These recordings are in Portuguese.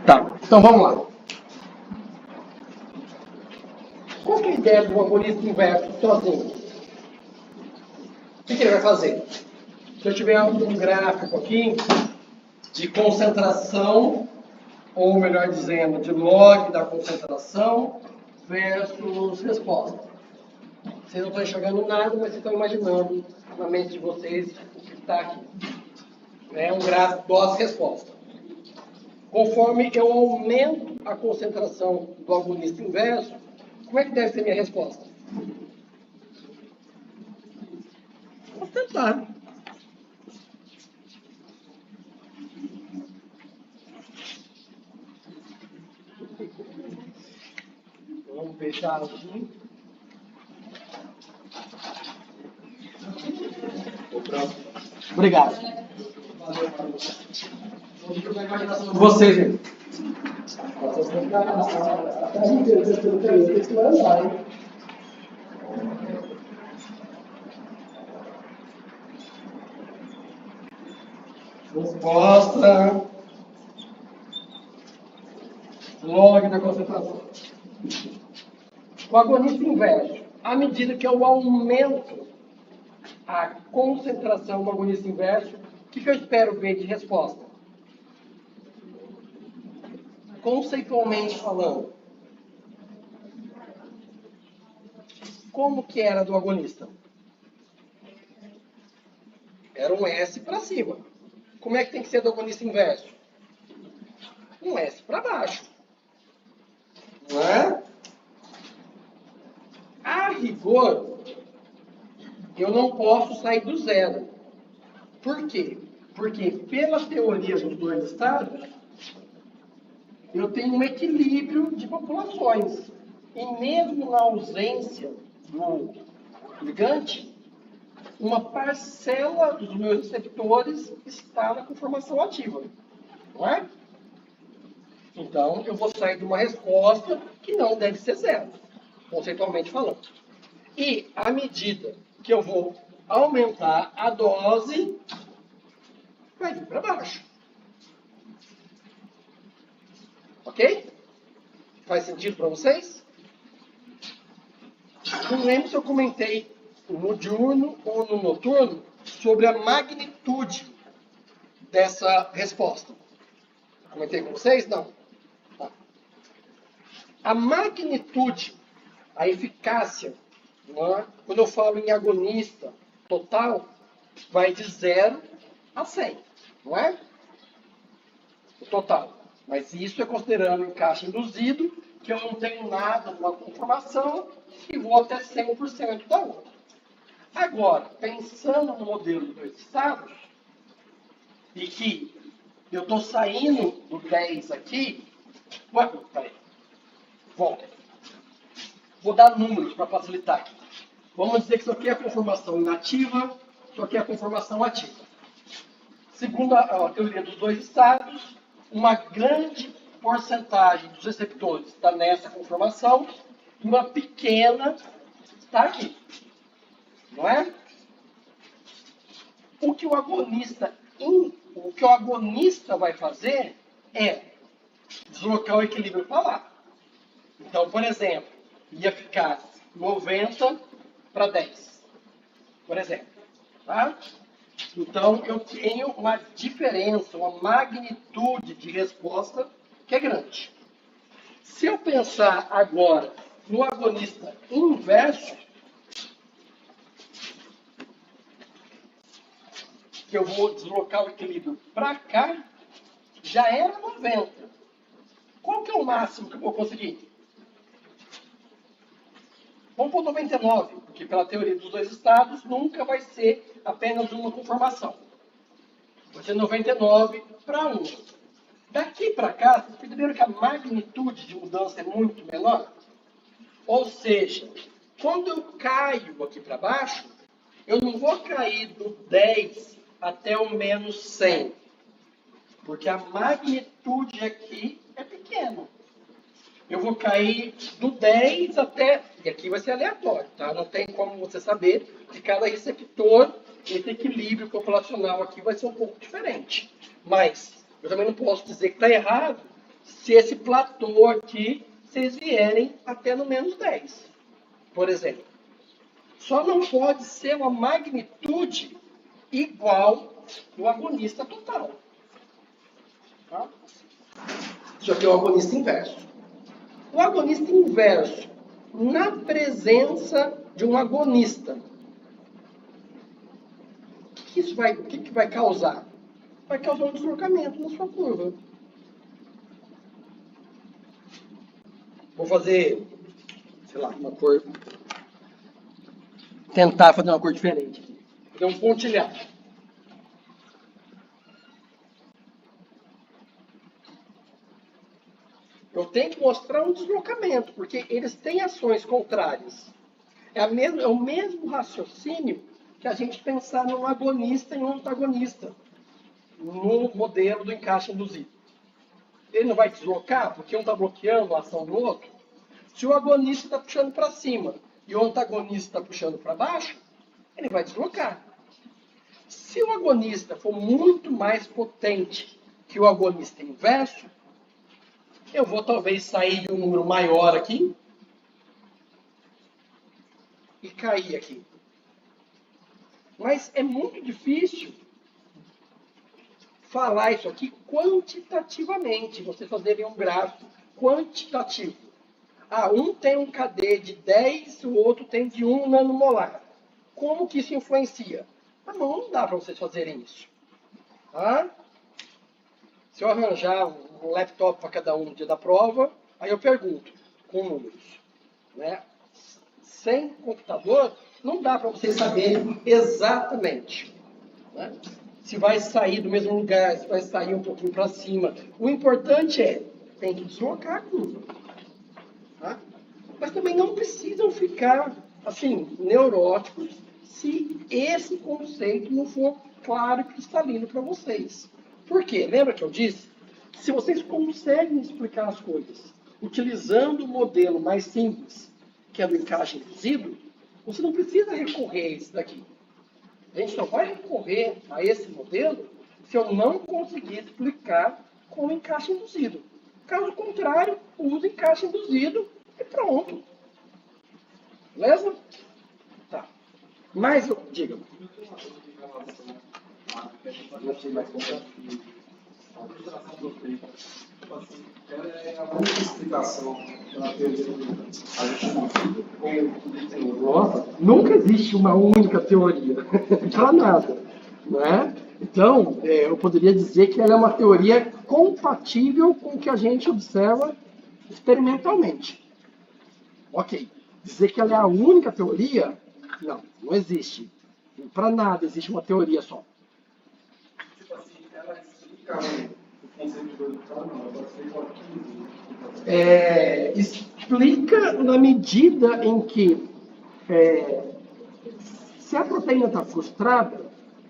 Tá, então vamos lá. Qual que é a ideia do agonista inverso sozinho? O que ele vai fazer? Se eu tiver um gráfico aqui de concentração, ou melhor dizendo, de log da concentração versus resposta. Vocês não estão enxergando nada, mas vocês estão imaginando na mente de vocês o que está aqui. É um gráfico dose-resposta. Conforme eu aumento a concentração do agonista inverso, como é que deve ser minha resposta? Vou tentar. Vamos fechar aqui. Obrigado. Vocês, gente. Resposta. Log da concentração. O agonista inverso. À medida que eu aumento a concentração do agonista inverso, o que eu espero ver de resposta? Conceitualmente falando, como que era do agonista? Era um S para cima. Como é que tem que ser do agonista inverso? Um S para baixo. Não é? A rigor, eu não posso sair do zero. Por quê? Porque pela teoria dos dois estados, eu tenho um equilíbrio de populações. E mesmo na ausência do ligante, uma parcela dos meus receptores está na conformação ativa. Não é? Então, eu vou sair de uma resposta que não deve ser zero, conceitualmente falando. E, à medida que eu vou aumentar a dose, vai vir para baixo. Ok? Faz sentido para vocês? Não lembro se eu comentei no diurno ou no noturno sobre a magnitude dessa resposta. Comentei com vocês? Não. Tá. A magnitude, a eficácia, quando eu falo em agonista total, vai de 0 a 100, não é? O total. Mas isso é considerando encaixe induzido, que eu não tenho nada numa conformação e vou até 100% da outra. Agora, pensando no modelo de dois estados, e que eu estou saindo do 10 aqui, peraí, volta. Vou dar números para facilitar aqui. Vamos dizer que isso aqui é a conformação inativa, isso aqui é a conformação ativa. Segundo a teoria dos dois estados, uma grande porcentagem dos receptores está nessa conformação e uma pequena está aqui. Não é? O que o agonista vai fazer é deslocar o equilíbrio para lá. Então, por exemplo, ia ficar 90 para 10, por exemplo. Tá? Então, eu tenho uma diferença, uma magnitude de resposta que é grande. Se eu pensar agora no agonista inverso, que eu vou deslocar o equilíbrio para cá, já era 90. Qual que é o máximo que eu vou conseguir? Vamos por 99, porque pela teoria dos dois estados, nunca vai ser apenas uma conformação. Vai ser 99 para 1. Daqui para cá, vocês perceberam que a magnitude de mudança é muito menor? Ou seja, quando eu caio aqui para baixo, eu não vou cair do 10 até o menos 100. Porque a magnitude aqui é pequena. Eu vou cair do 10 até... E aqui vai ser aleatório, tá? Não tem como você saber de cada receptor. Esse equilíbrio populacional aqui vai ser um pouco diferente. Mas Eu também não posso dizer que está errado se esse platô aqui, vocês vierem até no menos 10, por exemplo. Só não pode ser uma magnitude igual do agonista total. Tá? Isso aqui é o agonista inverso. O agonista inverso, na presença de um agonista, o que vai causar? Vai causar um deslocamento na sua curva. Vou fazer, sei lá, uma cor. Tentar fazer uma cor diferente aqui. Fazer um pontilhado. Eu tenho que mostrar um deslocamento, porque eles têm ações contrárias. É o mesmo raciocínio que a gente pensar num agonista e um antagonista, no modelo do encaixe induzido. Ele não vai deslocar, porque um está bloqueando a ação do outro. Se o agonista está puxando para cima e o antagonista está puxando para baixo, ele vai deslocar. Se o agonista for muito mais potente que o agonista inverso, eu vou talvez sair de um número maior aqui e cair aqui. Mas é muito difícil falar isso aqui quantitativamente, vocês fazerem um gráfico quantitativo. Um tem um KD de 10, o outro tem de 1 nanomolar. Como que isso influencia? Não dá para vocês fazerem isso. Tá? Se eu arranjar um laptop para cada um no dia da prova, aí eu pergunto, com números. Né? Sem computador, não dá para vocês saberem exatamente. Né? Se vai sair do mesmo lugar, se vai sair um pouquinho para cima. O importante tem que deslocar a curva. Tá? Mas também não precisam ficar, assim, neuróticos se esse conceito não for claro e cristalino para vocês. Por quê? Lembra que eu disse? Se vocês conseguem explicar as coisas utilizando o modelo mais simples, que é do encaixe induzido, você não precisa recorrer a esse daqui. A gente só vai recorrer a esse modelo se eu não conseguir explicar com o encaixe induzido. Caso contrário, use encaixe induzido e pronto. Beleza? Tá. Mas, diga. Eu sei mais a única explicação da teoria a gente não. Nossa, nunca existe uma única teoria para nada, né? Então, eu poderia dizer que ela é uma teoria compatível com o que a gente observa experimentalmente. Ok. Dizer que ela é a única teoria, não existe. Para nada existe uma teoria só. Tipo assim, ela explica o conceito do não, explica na medida em que, se a proteína está frustrada,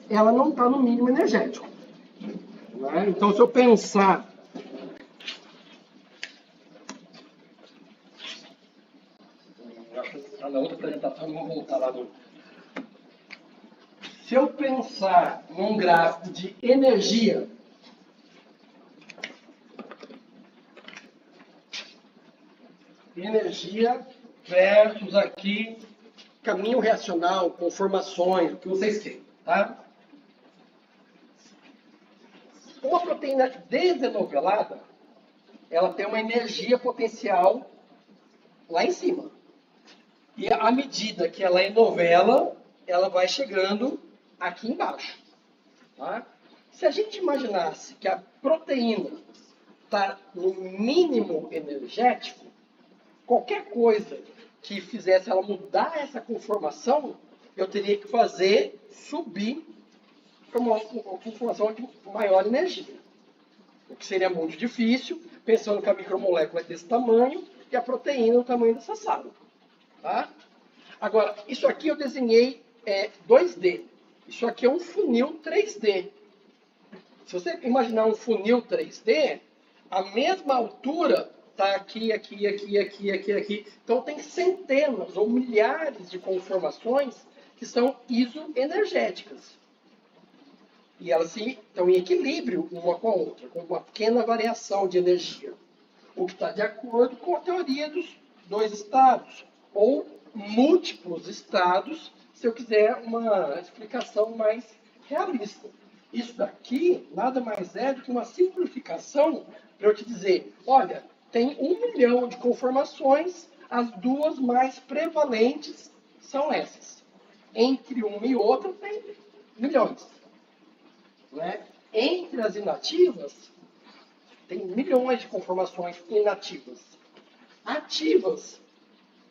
ela não está no mínimo energético. Né? Então, se eu pensar na outra apresentação, vamos voltar lá no... Se eu pensar num gráfico de energia, versus aqui caminho reacional, conformações, o que vocês querem, tá? Uma proteína desenovelada, ela tem uma energia potencial lá em cima. E à medida que ela enovela, ela vai chegando aqui embaixo. Tá? Se a gente imaginasse que a proteína está no mínimo energético, qualquer coisa que fizesse ela mudar essa conformação, eu teria que fazer subir para uma conformação de maior energia. O que seria muito difícil, pensando que a micromolécula é desse tamanho e a proteína é do tamanho dessa sala. Tá? Agora, isso aqui eu desenhei 2D. Isso aqui é um funil 3D. Se você imaginar um funil 3D, a mesma altura está aqui, aqui, aqui, aqui, aqui, aqui. Então tem centenas ou milhares de conformações que são isoenergéticas. E elas estão em equilíbrio uma com a outra, com uma pequena variação de energia. O que está de acordo com a teoria dos dois estados, ou múltiplos estados, se eu quiser uma explicação mais realista. Isso daqui nada mais é do que uma simplificação para eu te dizer, olha, tem 1 milhão de conformações, as duas mais prevalentes são essas. Entre uma e outra tem milhões. Né? Entre as inativas, tem milhões de conformações inativas. Ativas,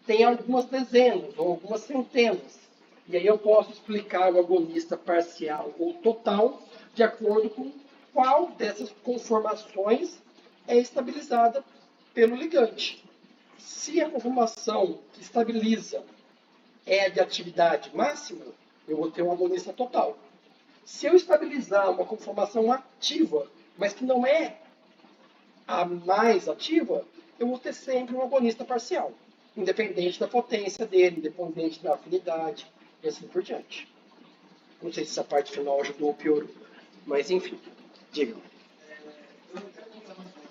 tem algumas dezenas ou algumas centenas. E aí eu posso explicar o agonista parcial ou total de acordo com qual dessas conformações é estabilizada pelo ligante. Se a conformação que estabiliza é de atividade máxima, eu vou ter um agonista total. Se eu estabilizar uma conformação ativa, mas que não é a mais ativa, eu vou ter sempre um agonista parcial, independente da potência dele, independente da afinidade, e assim por diante. Não sei se essa parte final ajudou ou piorou, mas enfim, diga. Eu não quero contar uma coisa,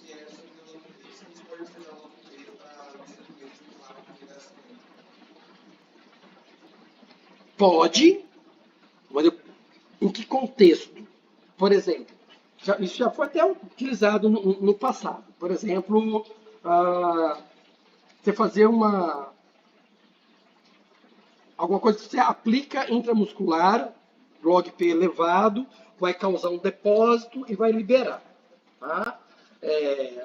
que é sobre o log P, se a gente pode utilizar o log P para distribuir uma aplicação. Pode, mas em que contexto? Por exemplo, isso já foi até utilizado no passado. Por exemplo, você fazer alguma coisa que você aplica intramuscular, log P elevado, vai causar um depósito e vai liberar. Tá?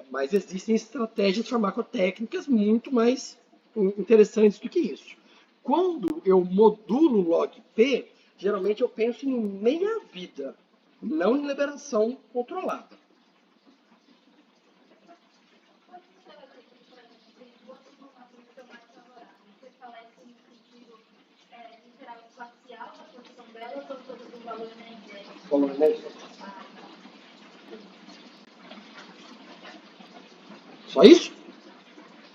Mas existem estratégias farmacotécnicas muito mais interessantes do que isso. Quando eu modulo log P, geralmente eu penso em meia-vida, não em liberação controlada. Valor energético. Só isso?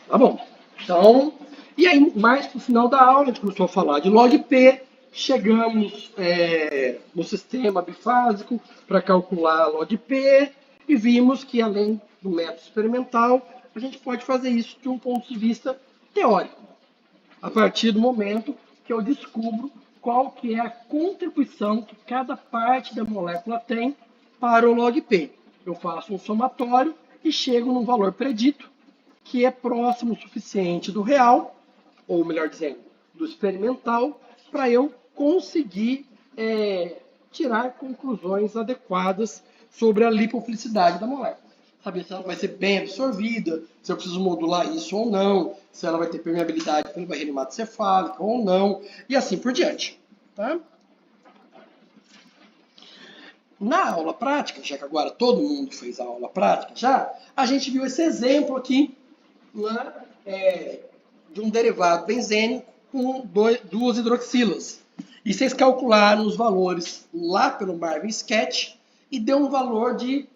Tá bom. Então, e aí, mais pro final da aula, a gente começou a falar de log P, chegamos no sistema bifásico para calcular log P e vimos que, além do método experimental, a gente pode fazer isso de um ponto de vista teórico, a partir do momento que eu descubro qual que é a contribuição que cada parte da molécula tem para o log P. Eu faço um somatório e chego num valor predito, que é próximo o suficiente do real, ou melhor dizendo, do experimental, para eu conseguir tirar conclusões adequadas sobre a lipofilicidade da molécula. Saber se ela vai ser bem absorvida, se eu preciso modular isso ou não, se ela vai ter permeabilidade pelo barreira hematocefálica ou não, e assim por diante. Tá? Na aula prática, já que agora todo mundo fez a aula prática, a gente viu esse exemplo aqui, de um derivado benzênico com duas hidroxilas. E vocês calcularam os valores lá pelo Marvin Sketch e deu um valor de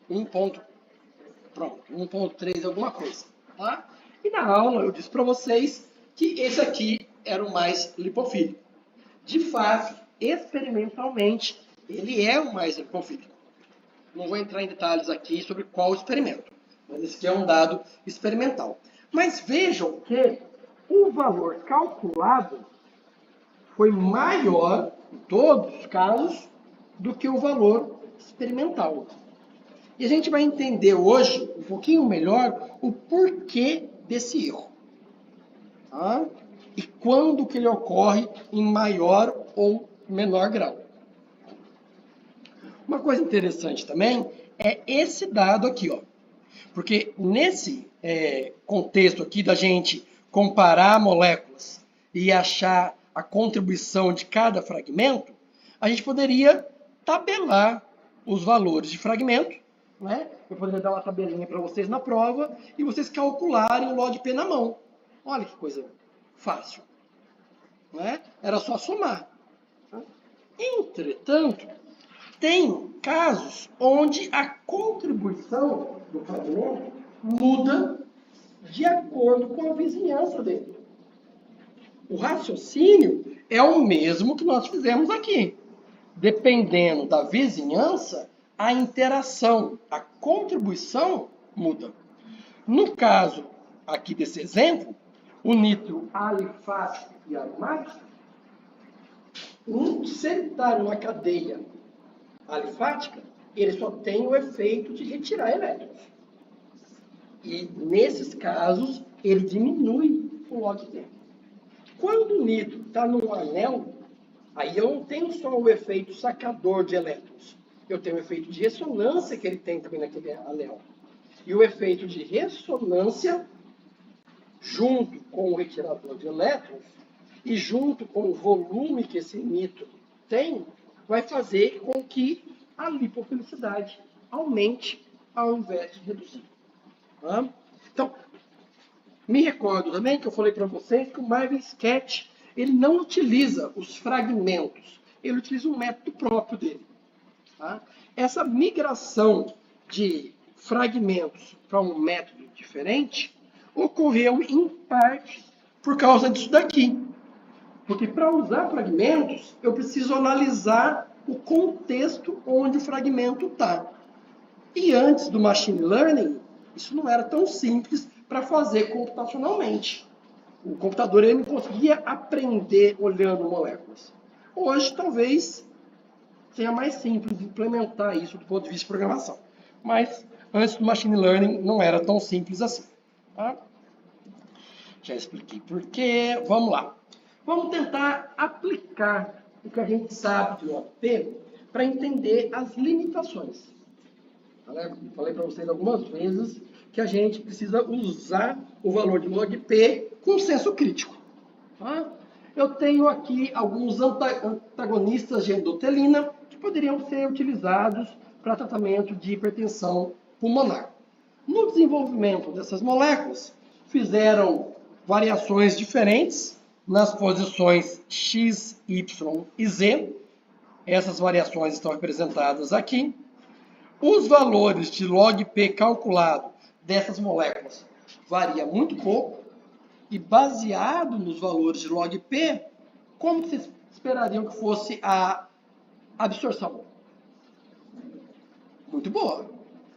1.3 alguma coisa. Tá? E na aula eu disse para vocês que esse aqui era o mais lipofílico. De fato, experimentalmente, ele é o mais lipofílico. Não vou entrar em detalhes aqui sobre qual experimento, mas esse aqui é um dado experimental. Mas vejam que o valor calculado foi maior, em todos os casos, do que o valor experimental. E a gente vai entender hoje, um pouquinho melhor, o porquê desse erro. Tá? E quando que ele ocorre em maior ou menor grau. Uma coisa interessante também é esse dado aqui, ó. Porque nesse contexto aqui da gente comparar moléculas e achar a contribuição de cada fragmento, a gente poderia tabelar os valores de fragmento, né? Eu poderia dar uma tabelinha para vocês na prova e vocês calcularem o log P na mão. Olha que coisa fácil. Né? Era só somar. Entretanto, tem casos onde a contribuição do fragmento muda de acordo com a vizinhança dele. O raciocínio é o mesmo que nós fizemos aqui. dependendo da vizinhança, a interação, a contribuição muda. No caso aqui desse exemplo, o nitro alifático e aromático, se ele está numa cadeia alifática, ele só tem o efeito de retirar elétrons. E, nesses casos, ele diminui o log P. Quando o nitro está num anel, aí eu não tenho só o efeito sacador de elétrons. Eu tenho o efeito de ressonância que ele tem também naquele anel. E o efeito de ressonância, junto com o retirador de elétrons, e junto com o volume que esse nitro tem, vai fazer com que a lipofilicidade aumente ao invés de reduzir. Tá? Então, me recordo também que eu falei para vocês que o Marvin Sketch ele não utiliza os fragmentos, ele utiliza um método próprio dele. Tá? Essa migração de fragmentos para um método diferente ocorreu em parte por causa disso daqui. Porque para usar fragmentos, eu preciso analisar o contexto onde o fragmento está. E antes do machine learning, isso não era tão simples para fazer computacionalmente. O computador ele não conseguia aprender olhando moléculas. Hoje, talvez, seja mais simples implementar isso do ponto de vista de programação. Mas, antes do machine learning, não era tão simples assim. Tá? Já expliquei por quê. Vamos lá. Vamos tentar aplicar o que a gente sabe do OP para entender as limitações. Falei para vocês algumas vezes que a gente precisa usar o valor de log P com senso crítico. Tá? Eu tenho aqui alguns antagonistas de endotelina que poderiam ser utilizados para tratamento de hipertensão pulmonar. No desenvolvimento dessas moléculas, fizeram variações diferentes nas posições X, Y e Z. Essas variações estão representadas aqui. Os valores de log P calculado dessas moléculas varia muito pouco. E baseado nos valores de log P, como vocês esperariam que fosse a absorção? Muito boa.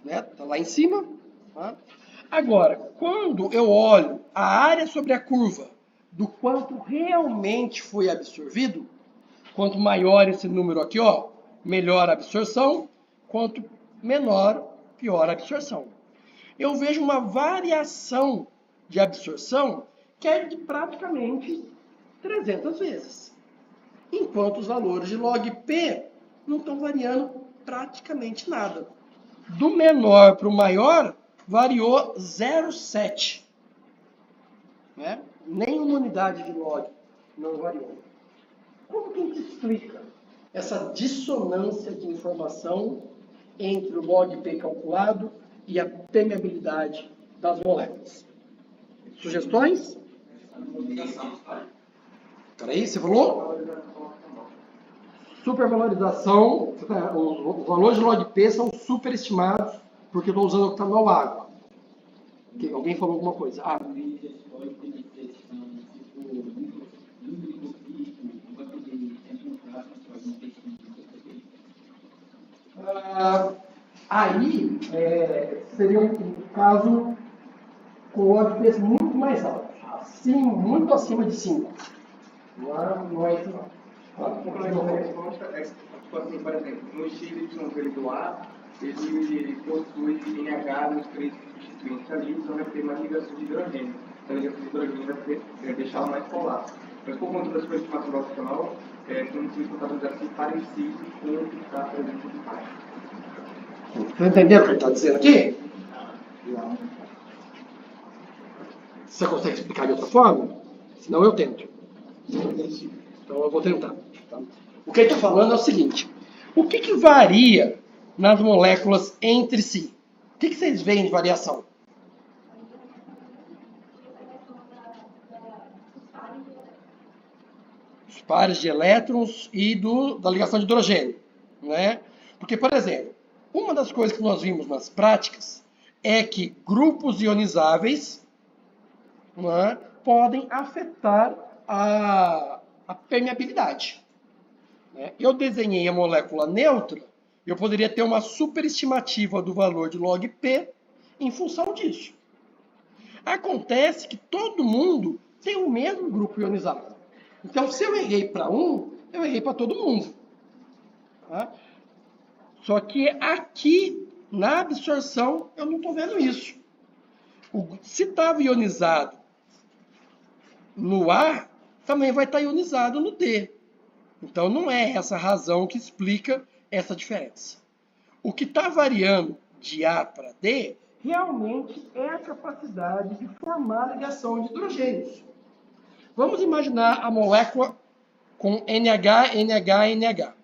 Né? Tá lá em cima. Tá? Agora, quando eu olho a área sobre a curva do quanto realmente foi absorvido, quanto maior esse número aqui, ó, melhor a absorção, quanto menor, pior a absorção. Eu vejo uma variação de absorção que é de praticamente 300 vezes. Enquanto os valores de log P não estão variando praticamente nada. Do menor para o maior, variou 0,7. Né? Nenhuma unidade de log não variou. Como que a gente explica essa dissonância de informação entre o log P calculado e a permeabilidade das moléculas? Sugestões? Peraí, você falou? Supervalorização. Os valores de log P são superestimados porque eu estou usando octanol água. Alguém falou alguma coisa? Aí seria um caso com log P muito mais alto, assim, muito acima de 5. Não é isso não. Por exemplo, no XY do A, ele possui NH nos três substituintes ali, então vai ter uma ligação de hidrogênio. Então a ligação de hidrogênio vai deixá-la mais polar. Mas por conta da sua estimação do opcional, temos que contabilizar assim parecido com o que está presente aqui embaixo. Está entendendo o que ele está dizendo aqui? Você consegue explicar de outra forma? Senão eu tento. Então eu vou tentar. Tá? O que ele está falando é o seguinte. O que varia nas moléculas entre si? O que vocês veem de variação? Os pares de elétrons e da ligação de hidrogênio. Né? Porque, por exemplo, uma das coisas que nós vimos nas práticas é que grupos ionizáveis podem afetar a permeabilidade. né? Eu desenhei a molécula neutra, eu poderia ter uma superestimativa do valor de log P em função disso. Acontece que todo mundo tem o mesmo grupo ionizado. Então, se eu errei para um, eu errei para todo mundo. Tá? Só que aqui, na absorção, eu não estou vendo isso. Se estava ionizado no A, também vai estar ionizado no D. Então, não é essa razão que explica essa diferença. O que está variando de A para D, realmente é a capacidade de formar ligação de hidrogênios. Vamos imaginar a molécula com NH, NH, NH.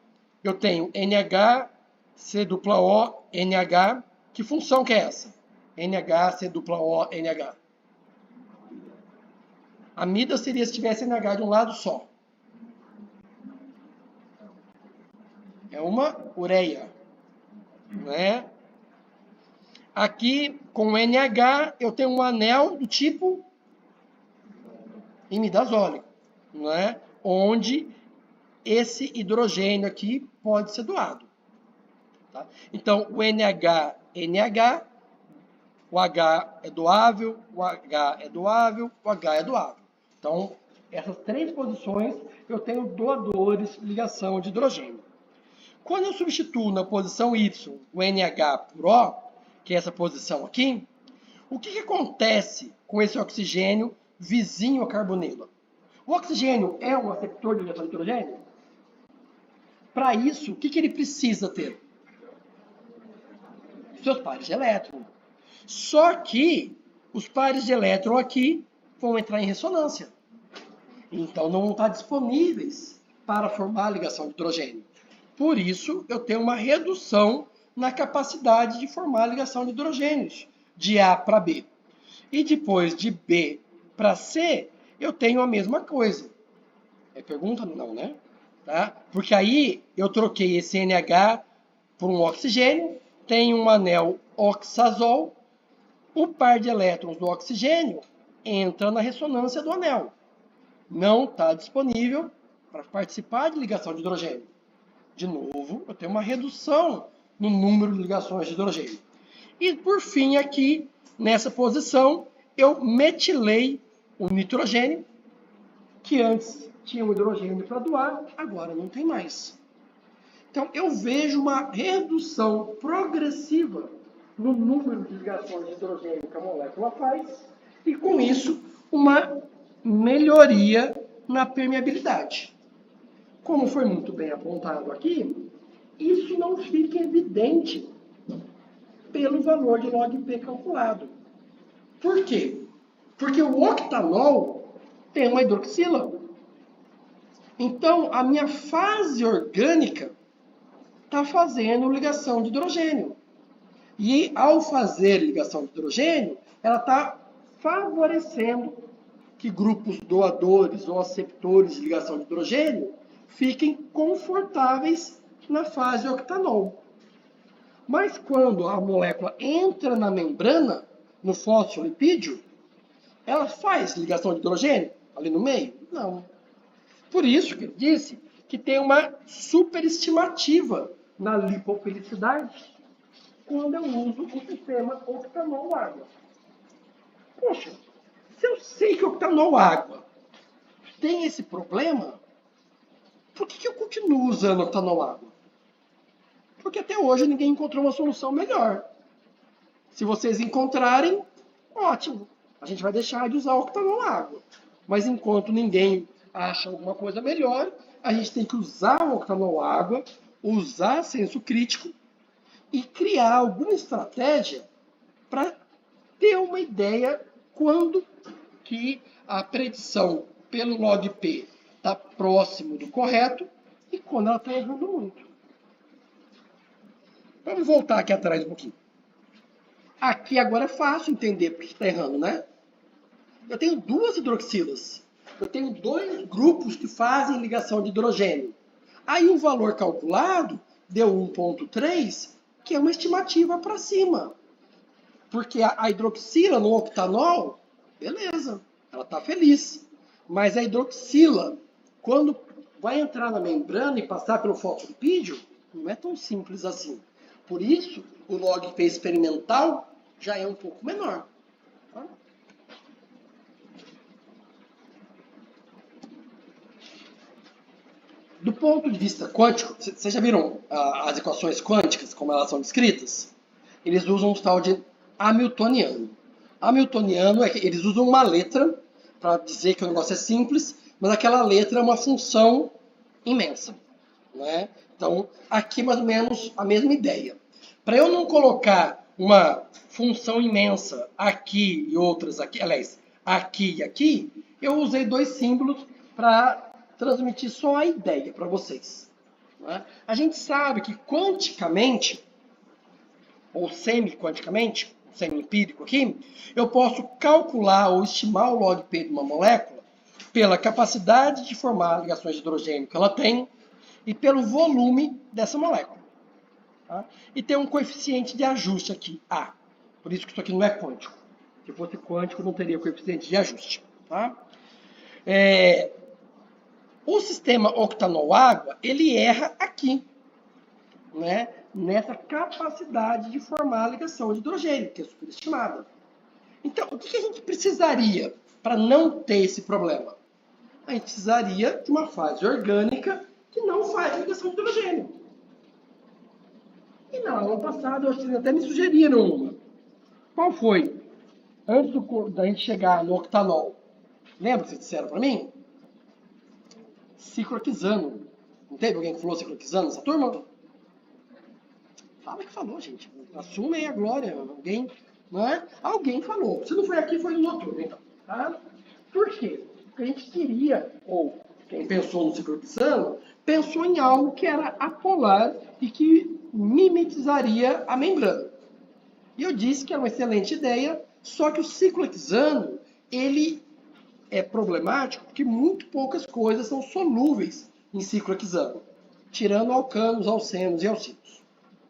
Eu tenho NH, C-O, NH. Que função que é essa? NH, C-O, NH. Amida seria se tivesse NH de um lado só. É uma ureia. Né? Aqui, com NH, eu tenho um anel do tipo imidazólico, né? Onde esse hidrogênio aqui pode ser doado. Tá? Então, o NH, NH, o H é doável, o H é doável, o H é doável. Então, essas três posições, eu tenho doadores de ligação de hidrogênio. Quando eu substituo na posição Y o NH por O, que é essa posição aqui, o que acontece com esse oxigênio vizinho à carbonila? O oxigênio é um aceptor de ligação de hidrogênio? Para isso, o que ele precisa ter? Seus pares de elétron. Só que os pares de elétron aqui vão entrar em ressonância. Então, não vão estar disponíveis para formar a ligação de hidrogênio. Por isso, eu tenho uma redução na capacidade de formar a ligação de hidrogênios, de A para B. E depois de B para C, eu tenho a mesma coisa. É pergunta? Não, né? Tá? Porque aí eu troquei esse NH por um oxigênio, tem um anel oxazol, o par de elétrons do oxigênio entra na ressonância do anel. Não está disponível para participar de ligação de hidrogênio. De novo, eu tenho uma redução no número de ligações de hidrogênio. E, por fim, aqui, nessa posição, eu metilei o nitrogênio, que antes tinha um hidrogênio para doar, agora não tem mais. Então, eu vejo uma redução progressiva no número de ligações de hidrogênio que a molécula faz, e, com isso, uma melhoria na permeabilidade. Como foi muito bem apontado aqui, isso não fica evidente pelo valor de log P calculado. Por quê? Porque o octanol tem uma hidroxila. Então, a minha fase orgânica está fazendo ligação de hidrogênio. E, ao fazer ligação de hidrogênio, ela está favorecendo que grupos doadores ou aceptores de ligação de hidrogênio fiquem confortáveis na fase octanol. Mas quando a molécula entra na membrana, no fosfolipídio, ela faz ligação de hidrogênio ali no meio? Não. Por isso que eu disse que tem uma superestimativa na lipofilicidade quando eu uso o sistema octanol-água. Poxa, se eu sei que octanol-água tem esse problema, por que eu continuo usando octanol-água? Porque até hoje ninguém encontrou uma solução melhor. Se vocês encontrarem, ótimo. A gente vai deixar de usar octanol-água. Mas enquanto ninguém acha alguma coisa melhor, a gente tem que usar o octanol-água, usar senso crítico e criar alguma estratégia para ter uma ideia quando que a predição pelo log P está próximo do correto e quando ela está errando muito. Vamos voltar aqui atrás um pouquinho. Aqui agora é fácil entender porque está errando, né? Eu tenho duas hidroxilas. Eu tenho dois grupos que fazem ligação de hidrogênio. Aí o valor calculado deu 1,3, que é uma estimativa para cima. Porque a hidroxila no octanol, beleza, ela está feliz. Mas a hidroxila, quando vai entrar na membrana e passar pelo fosfolipídio? Não é tão simples assim. Por isso, o log-P experimental já é um pouco menor. Tá? Do ponto de vista quântico, vocês já viram as equações quânticas, como elas são descritas? Eles usam um tal de hamiltoniano. Hamiltoniano é que eles usam uma letra para dizer que o negócio é simples, mas aquela letra é uma função imensa. Né? Então, aqui mais ou menos a mesma ideia. Para eu não colocar uma função imensa aqui e outras aqui, aliás, aqui e aqui, eu usei dois símbolos para transmitir só a ideia para vocês. Né? A gente sabe que quanticamente, ou semi-quanticamente, semi-empírico aqui, eu posso calcular ou estimar o log-P de uma molécula pela capacidade de formar ligações de hidrogênio que ela tem e pelo volume dessa molécula. Tá? E tem um coeficiente de ajuste aqui, A. Por isso que isso aqui não é quântico. Se fosse quântico, não teria coeficiente de ajuste. Tá? O sistema octanol-água, ele erra aqui, né? Nessa capacidade de formar a ligação de hidrogênio, que é superestimada. Então, o que a gente precisaria para não ter esse problema? A gente precisaria de uma fase orgânica que não faz ligação de hidrogênio. E na aula passada, eu acho que vocês até me sugeriram uma. Qual foi? Antes da gente chegar no octanol, lembra que vocês disseram para mim? Ciclohexano. Não teve alguém que falou ciclohexano nessa turma? Fala que falou, gente. Assume aí a glória. Alguém, não é? Alguém falou. Se não foi aqui, foi no noturno, então. Tá? Por quê? Porque a gente queria, ou quem pensou no ciclohexano, pensou em algo que era apolar e que mimetizaria a membrana. E eu disse que era uma excelente ideia, só que o ciclohexano, ele é problemático porque muito poucas coisas são solúveis em ciclohexano, tirando alcanos, alcenos e alcinos.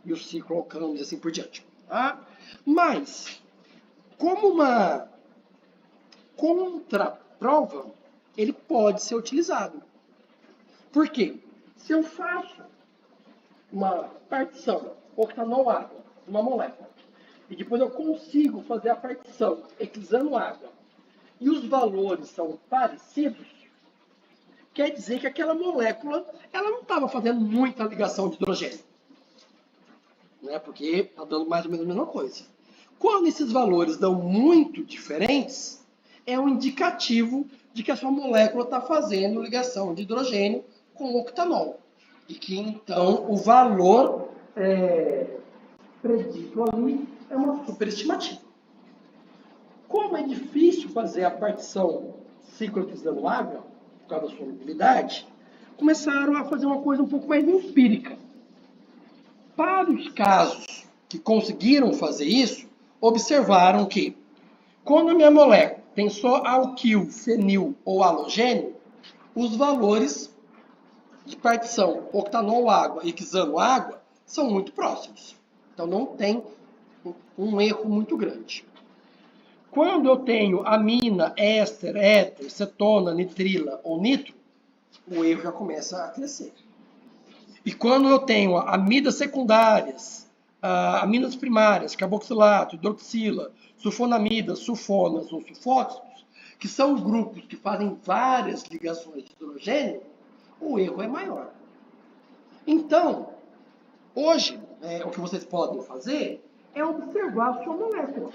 E os cicloalcanos e assim por diante. Tá? Mas, como uma contraprova, ele pode ser utilizado. Por quê? Se eu faço uma partição octanol-água, uma molécula, e depois eu consigo fazer a partição hexano-água, e os valores são parecidos, quer dizer que aquela molécula ela não estava fazendo muita ligação de hidrogênio. Né? Porque está dando mais ou menos a mesma coisa. Quando esses valores dão muito diferentes, é um indicativo de que a sua molécula está fazendo ligação de hidrogênio com octanol. E que, então, o valor predito ali é uma superestimativa. Como é difícil fazer a partição ciclohexano-água, por causa da solubilidade, começaram a fazer uma coisa um pouco mais empírica. Para os casos que conseguiram fazer isso, observaram que, quando a minha molécula tem só alquil, fenil ou halogênio, os valores de partição octanol-água e hexano-água são muito próximos. Então não tem um erro muito grande. Quando eu tenho amina, éster, éter, cetona, nitrila ou nitro, o erro já começa a crescer. E quando eu tenho amidas secundárias, aminas primárias, carboxilato, hidroxila, sulfonamidas, sulfonas ou sulfóxidos, que são grupos que fazem várias ligações de hidrogênio, o erro é maior. Então, hoje, o que vocês podem fazer é observar a sua molécula.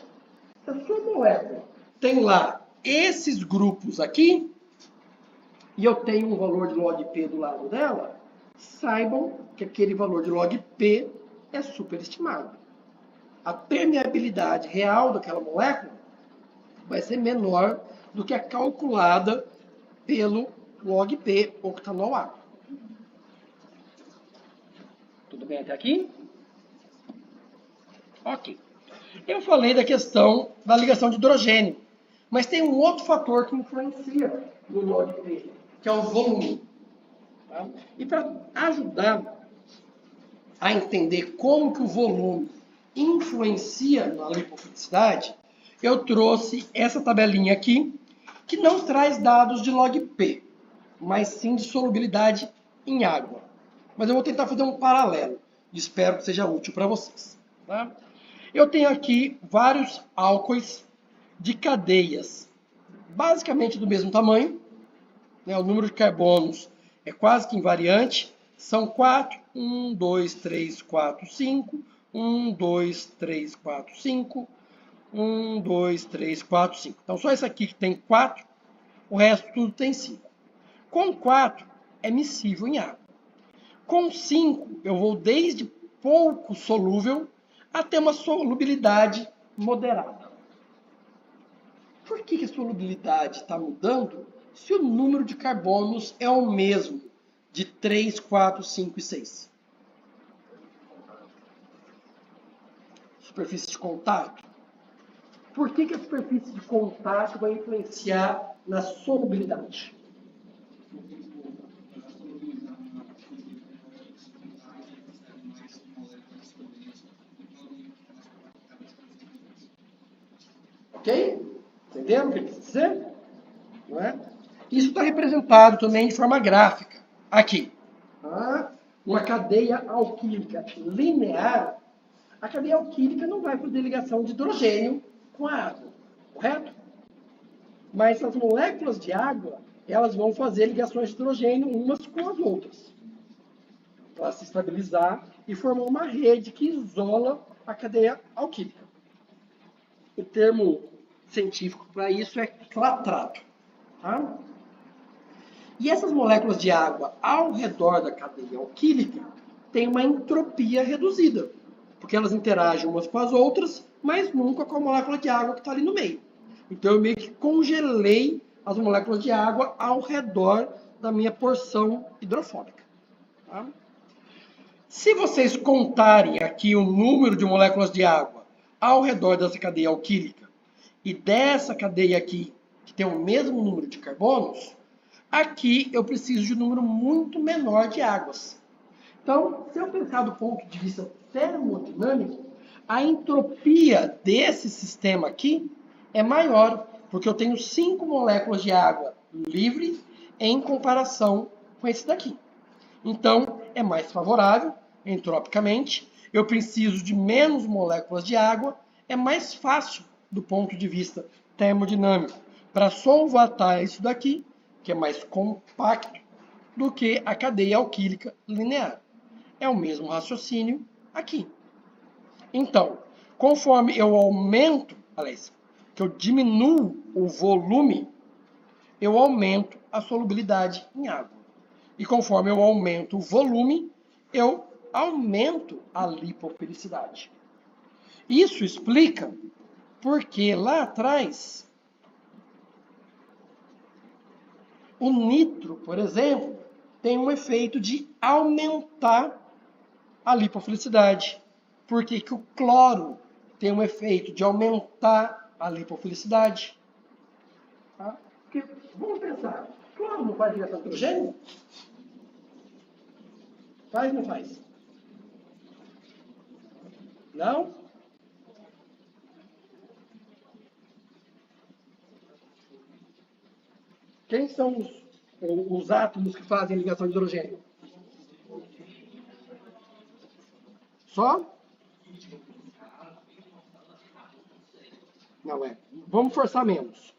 Se a sua molécula tem lá esses grupos aqui, e eu tenho um valor de log-P do lado dela, saibam que aquele valor de log-P é superestimado. A permeabilidade real daquela molécula vai ser menor do que a calculada pelo log-P octanol-água. Tudo bem até aqui? Ok. Eu falei da questão da ligação de hidrogênio, mas tem um outro fator que influencia no log-P, que é o volume. Tá? E para ajudar a entender como que o volume influencia na lipofilicidade, eu trouxe essa tabelinha aqui, que não traz dados de log-P, mas sim de solubilidade em água. Mas eu vou tentar fazer um paralelo. Espero que seja útil para vocês. Tá? Eu tenho aqui vários álcoois de cadeias, basicamente do mesmo tamanho. Né? O número de carbonos é quase que invariante. São 4. 1, 2, 3, 4, 5. 1, 2, 3, 4, 5. 1, 2, 3, 4, 5. Então, só esse aqui que tem 4, o resto tudo tem 5. Com 4, é miscível em água. Com 5, eu vou desde pouco solúvel até uma solubilidade moderada. Por que a solubilidade está mudando se o número de carbonos é o mesmo de 3, 4, 5 e 6? Superfície de contato. Por que a superfície de contato vai influenciar na solubilidade? Ok? Entenderam o que eu quis dizer? Não é? Isso está representado também de forma gráfica. Aqui. Uma cadeia alquílica linear. A cadeia alquílica não vai fazer ligação de hidrogênio com a água. Correto? Mas as moléculas de água, elas vão fazer ligações de hidrogênio umas com as outras. Para se estabilizar e formar uma rede que isola a cadeia alquílica. O termo científico para isso é clatrato. Tá? E essas moléculas de água ao redor da cadeia alquílica têm uma entropia reduzida, porque elas interagem umas com as outras, mas nunca com a molécula de água que está ali no meio. Então eu meio que congelei as moléculas de água ao redor da minha porção hidrofóbica. Tá? Se vocês contarem aqui o número de moléculas de água ao redor dessa cadeia alquílica e dessa cadeia aqui, que tem o mesmo número de carbonos, aqui eu preciso de um número muito menor de águas. Então, se eu pensar do ponto de vista termodinâmico, a entropia desse sistema aqui é maior, porque eu tenho 5 moléculas de água livre em comparação com esse daqui. Então, é mais favorável, entropicamente, eu preciso de menos moléculas de água, é mais fácil do ponto de vista termodinâmico para solvatar isso daqui, que é mais compacto do que a cadeia alquílica linear. É o mesmo raciocínio aqui. Então, conforme eu aumento, aliás, que eu diminuo o volume, eu aumento a solubilidade em água. E conforme eu aumento o volume, eu aumento a lipofilicidade. Isso explica porque lá atrás o nitro, por exemplo, tem um efeito de aumentar a lipofilicidade. Por que o cloro tem um efeito de aumentar a lipofilicidade? Tá? Porque, vamos pensar, cloro não faz ligação com hidrogênio? Faz ou não faz? Não? Quem são os átomos que fazem ligação de hidrogênio? Só? Não é. Vamos forçar menos.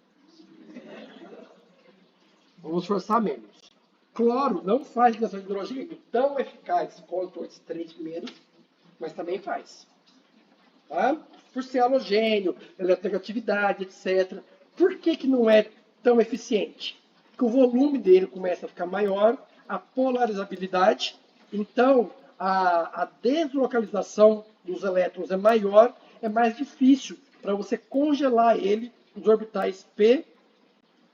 Vamos forçar menos. Cloro não faz ligação de hidrogênio tão eficaz quanto os 3 primeiros, mas também faz. Tá? Por ser halogênio, eletronegatividade, etc. Por que não é tão eficiente? Porque o volume dele começa a ficar maior, a polarizabilidade, então a deslocalização dos elétrons é maior, é mais difícil para você congelar ele nos orbitais p,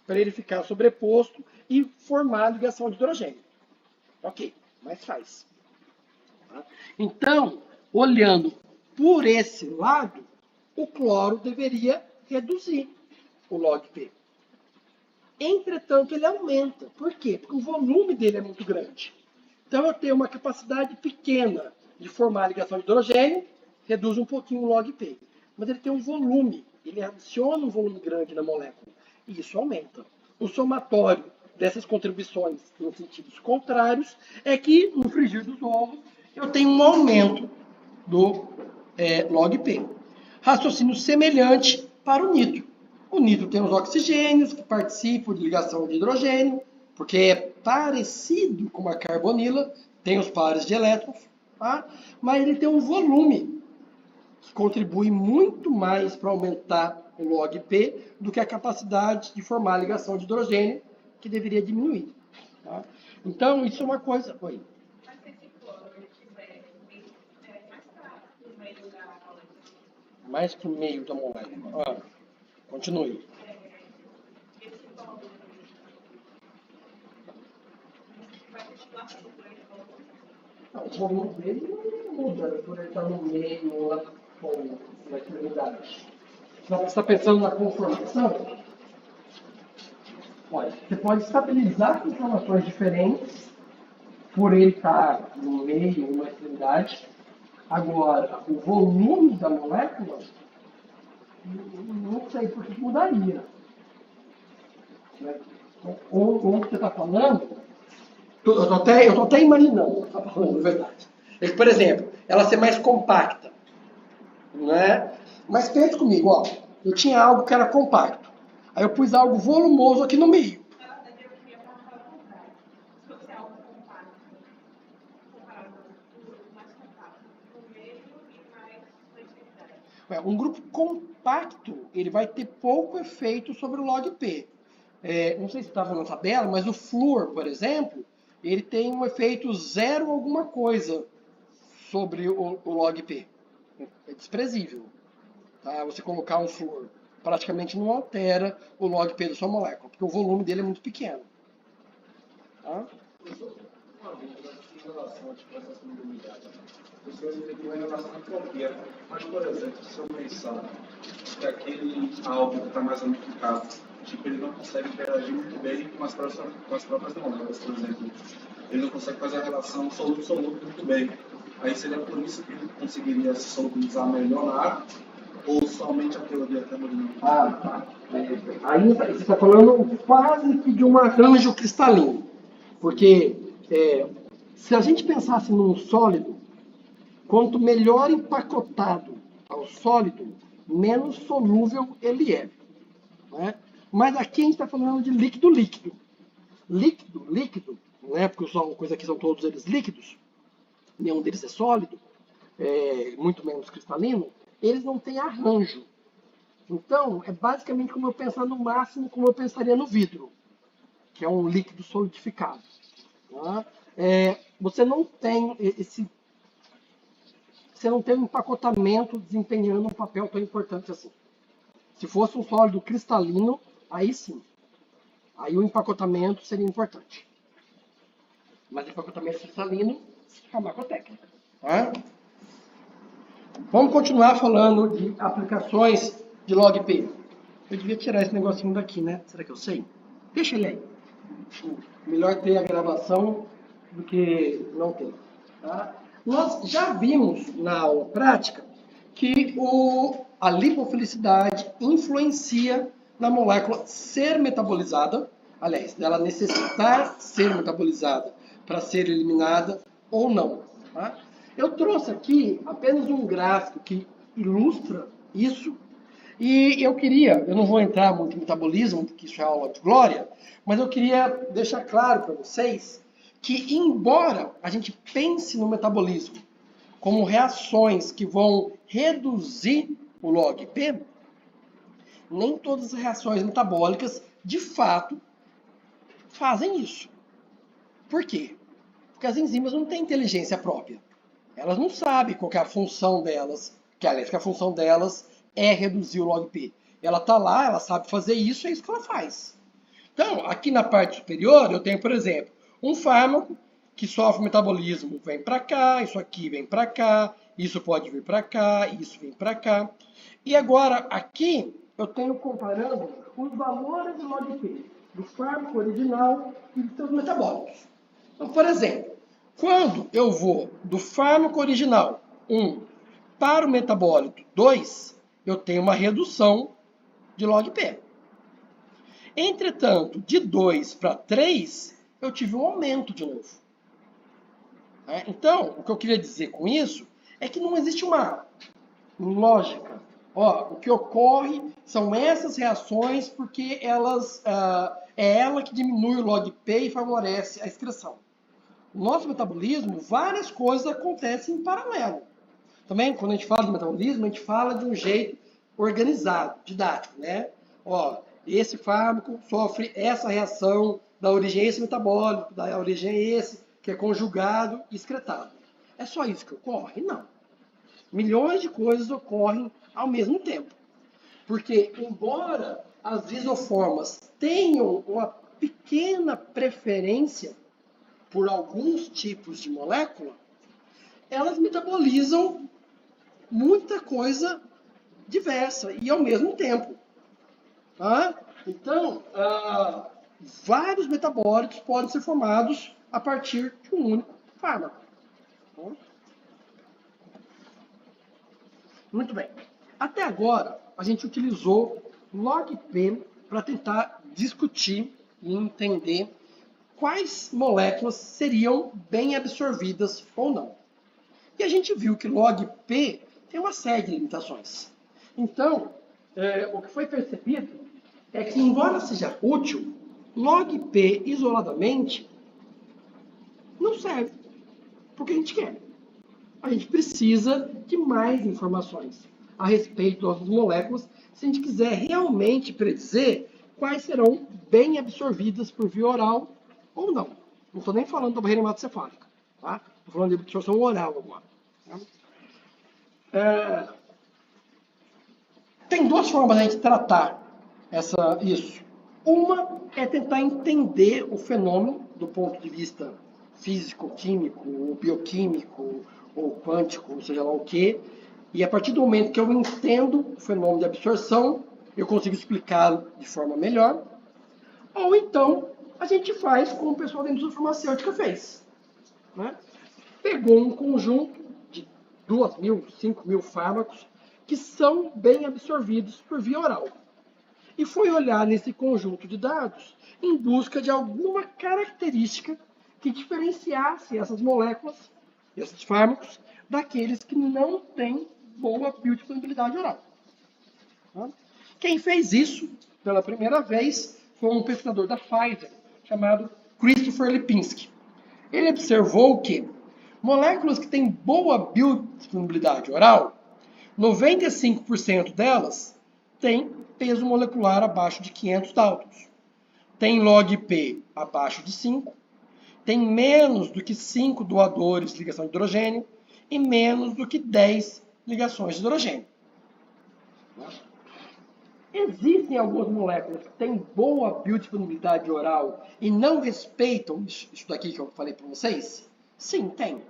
para ele ficar sobreposto e formar a ligação de hidrogênio. Ok, mas faz. Tá? Então, olhando por esse lado, o cloro deveria reduzir o log P. Entretanto, ele aumenta. Por quê? Porque o volume dele é muito grande. Então, eu tenho uma capacidade pequena de formar a ligação de hidrogênio, reduz um pouquinho o log P. Mas ele tem um volume, ele adiciona um volume grande na molécula. E isso aumenta. O somatório dessas contribuições em sentidos contrários é que, no frigir dos ovos, eu tenho um aumento do log P. Raciocínio semelhante para o nitro. O nitro tem os oxigênios que participam de ligação de hidrogênio, porque é parecido com a carbonila, tem os pares de elétrons, tá? Mas ele tem um volume que contribui muito mais para aumentar o log P do que a capacidade de formar a ligação de hidrogênio, que deveria diminuir. Tá? Então, isso é uma coisa... Oi. Mas se esse cloro ele tiver mais para o meio da molécula. Mais para o meio da molécula. Continue. Esse cloro vai continuar sendo por ele. Não, o volume dele não muda por ele estar no meio lá na extremidade. Você está pensando na conformação? Olha, você pode estabilizar conformações diferentes por ele estar no meio ou na extremidade. Agora, o volume da molécula, não sei por que mudaria. Ou o que você está falando, eu estou até imaginando o que você está falando, na verdade. É que, por exemplo, ela ser mais compacta. Né? Mas pense comigo, ó, eu tinha algo que era compacto. Aí eu pus algo volumoso aqui no meio. Na verdade, eu queria marcar o contrário. Se fosse algo compacto, comparado com o grupo mais compacto, no meio e mais na extremidade. Um grupo compacto, ele vai ter pouco efeito sobre o log P. Não sei se estava na tabela, mas o flúor, por exemplo, ele tem um efeito 0 alguma coisa sobre o log P. É desprezível. Tá? Você colocar um flúor praticamente não altera o log P da sua molécula, porque o volume dele é muito pequeno. Tá? Uma dúvida em relação a essa solubilidade. Os senhores têm uma relação entropia, mas, por exemplo, se eu pensar que aquele algo que está mais unificado, tipo, ele não consegue interagir muito bem com as próprias moléculas, por exemplo. Ele não consegue fazer a relação soluto-soluto muito bem. Aí seria por isso que ele conseguiria se solubilizar melhor na água, ou somente a teoria termodinâmica? Tá. Aí você está falando quase que de um arranjo cristalino. Porque se a gente pensasse num sólido, quanto melhor empacotado ao sólido, menos solúvel ele é. Né? Mas aqui a gente está falando de líquido-líquido. Líquido, né? Porque são coisas aqui são todos eles líquidos, nenhum deles é sólido, muito menos cristalino, eles não têm arranjo. Então, é basicamente como eu pensar no máximo como eu pensaria no vidro, que é um líquido solidificado. Tá? Você não tem você não tem um empacotamento desempenhando um papel tão importante assim. Se fosse um sólido cristalino, aí sim. Aí o empacotamento seria importante. Mas empacotamento cristalino, farmacotécnica. Tá? Vamos continuar falando de aplicações de log P. Eu devia tirar esse negocinho daqui, né? Será que eu sei? Deixa ele aí. Melhor ter a gravação do que não ter. Tá? Nós já vimos na aula prática que a lipofilicidade influencia na molécula ser metabolizada, aliás, dela necessitar ser metabolizada para ser eliminada ou não. Tá? Eu trouxe aqui apenas um gráfico que ilustra isso. E eu não vou entrar muito em metabolismo, porque isso é aula de glória, mas eu queria deixar claro para vocês que, embora a gente pense no metabolismo como reações que vão reduzir o log P, nem todas as reações metabólicas, de fato, fazem isso. Por quê? Porque as enzimas não têm inteligência própria. Elas não sabem qual que é a função delas, que a função delas é reduzir o log P. Ela está lá, ela sabe fazer isso, é isso que ela faz. Então, aqui na parte superior, eu tenho, por exemplo, um fármaco que sofre metabolismo, vem para cá, isso aqui vem para cá, isso pode vir para cá, isso vem para cá. E agora, aqui, eu tenho comparando os valores do log P do fármaco original e dos seus metabólicos. Então, por exemplo, quando eu vou do fármaco original 1 para o metabólito 2, eu tenho uma redução de log P. Entretanto, de 2 para 3, eu tive um aumento de novo. Então, o que eu queria dizer com isso é que não existe uma lógica. O que ocorre são essas reações porque é ela que diminui o log P e favorece a excreção. No nosso metabolismo, várias coisas acontecem em paralelo. Também, quando a gente fala de metabolismo, a gente fala de um jeito organizado, didático, né? Esse fármaco sofre essa reação da origem a esse metabólico, da origem a esse, que é conjugado e excretado. É só isso que ocorre? Não. Milhões de coisas ocorrem ao mesmo tempo. Porque, embora as isoformas tenham uma pequena preferência por alguns tipos de molécula, elas metabolizam muita coisa diversa e ao mesmo tempo. Então, vários metabólitos podem ser formados a partir de um único fármaco. Muito bem. Até agora, a gente utilizou log P para tentar discutir e entender quais moléculas seriam bem absorvidas ou não. E a gente viu que log P tem uma série de limitações. Então, o que foi percebido é que, embora seja útil, log P isoladamente não serve para o que a gente quer. A gente precisa de mais informações a respeito das moléculas se a gente quiser realmente predizer quais serão bem absorvidas por via oral ou não. Não estou nem falando da barreira hematocefálica, tá? Estou falando de absorção oral agora. Tem duas formas de a gente tratar isso. Uma é tentar entender o fenômeno do ponto de vista físico, químico, ou bioquímico, ou quântico, seja lá o que. E a partir do momento que eu entendo o fenômeno de absorção, eu consigo explicá-lo de forma melhor. Ou então, a gente faz como o pessoal da indústria farmacêutica fez. Pegou um conjunto de 2.000, 5.000 fármacos que são bem absorvidos por via oral. E foi olhar nesse conjunto de dados em busca de alguma característica que diferenciasse essas moléculas, esses fármacos, daqueles que não têm boa biodisponibilidade oral. Quem fez isso pela primeira vez foi um pesquisador da Pfizer, chamado Christopher Lipinski. Ele observou que moléculas que têm boa biodisponibilidade oral, 95% delas têm peso molecular abaixo de 500 Daltons, tem log P abaixo de 5, tem menos do que 5 doadores de ligação de hidrogênio e menos do que 10 ligações de hidrogênio. Existem algumas moléculas que têm boa biodisponibilidade oral e não respeitam isso daqui que eu falei para vocês? Sim, tem.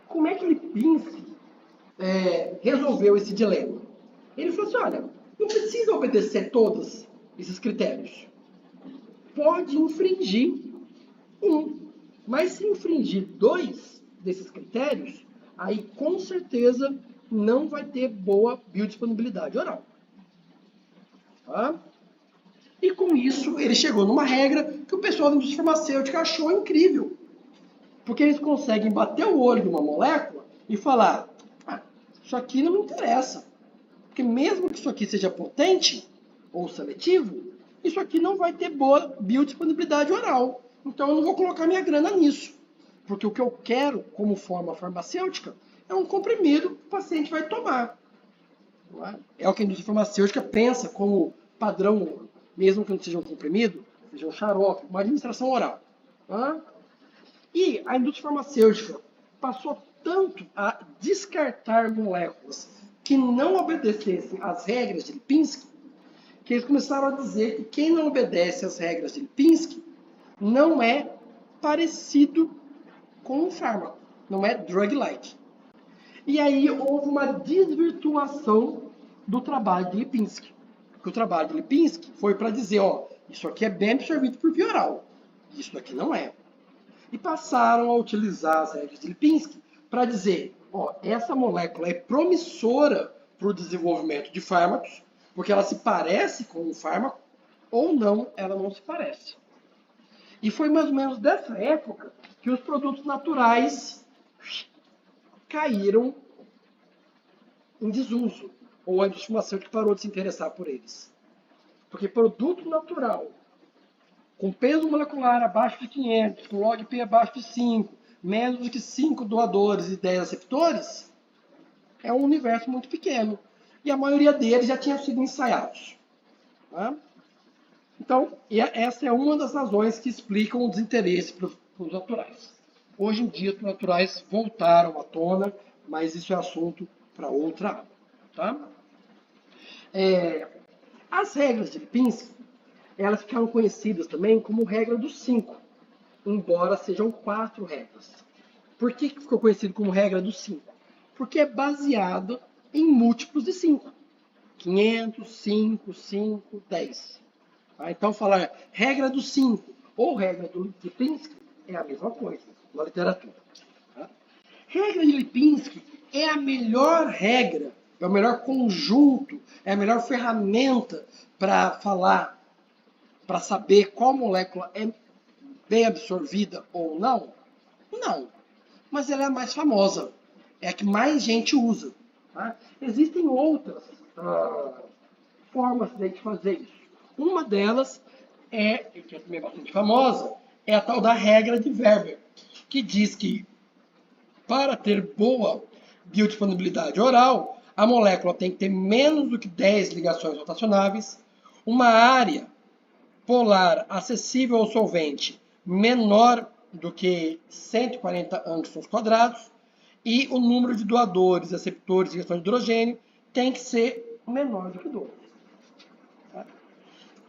Como é que Lipinski resolveu esse dilema? Ele falou assim, olha, não precisa obedecer todos esses critérios. Pode infringir um, mas se infringir 2 desses critérios, aí com certeza não vai ter boa biodisponibilidade oral. E com isso, ele chegou numa regra que o pessoal da indústria farmacêutica achou incrível. Porque eles conseguem bater o olho de uma molécula e falar, isso aqui não me interessa. Porque mesmo que isso aqui seja potente ou seletivo, isso aqui não vai ter boa biodisponibilidade oral. Então eu não vou colocar minha grana nisso. Porque o que eu quero como forma farmacêutica é um comprimido que o paciente vai tomar. É o que a indústria farmacêutica pensa como padrão ouro. Mesmo que não seja um comprimido, seja um xarope, uma administração oral. E a indústria farmacêutica passou tanto a descartar moléculas que não obedecessem às regras de Lipinski, que eles começaram a dizer que quem não obedece às regras de Lipinski não é parecido com um fármaco, não é drug-like. E aí houve uma desvirtuação do trabalho de Lipinski. Porque o trabalho de Lipinski foi para dizer, isso aqui é bem absorvido por via oral, isso aqui não é. E passaram a utilizar as regras de Lipinski para dizer, essa molécula é promissora para o desenvolvimento de fármacos, porque ela se parece com um fármaco, ou não, ela não se parece. E foi mais ou menos dessa época que os produtos naturais caíram em desuso, ou a indústria farmacêutica parou de se interessar por eles. Porque produto natural, com peso molecular abaixo de 500, com log-P abaixo de 5, menos do que 5 doadores e 10 receptores, é um universo muito pequeno. E a maioria deles já tinha sido ensaiados. Tá? Então, essa é uma das razões que explicam o desinteresse para os naturais. Hoje em dia, os naturais voltaram à tona, mas isso é assunto para outra aula. Tá? As regras de Lipinski, elas ficaram conhecidas também como regra dos 5, embora sejam 4 regras. Por que ficou conhecido como regra dos 5? Porque é baseado em múltiplos de 5. 500, 5, 5, 10. Então, falar regra dos 5 ou regra do Lipinski é a mesma coisa na literatura. Tá? Regra de Lipinski é a melhor regra, é o melhor conjunto, é a melhor ferramenta para falar, para saber qual molécula é bem absorvida ou não? Não. Mas ela é a mais famosa. É a que mais gente usa. Tá? Existem outras formas de fazer isso. Uma delas, que é também bastante famosa, é a tal da regra de Weber, que diz que para ter boa biodisponibilidade oral, a molécula tem que ter menos do que 10 ligações rotacionáveis, uma área polar acessível ao solvente menor do que 140 angstroms quadrados e o número de doadores, receptores e ligações de hidrogênio tem que ser menor do que 12.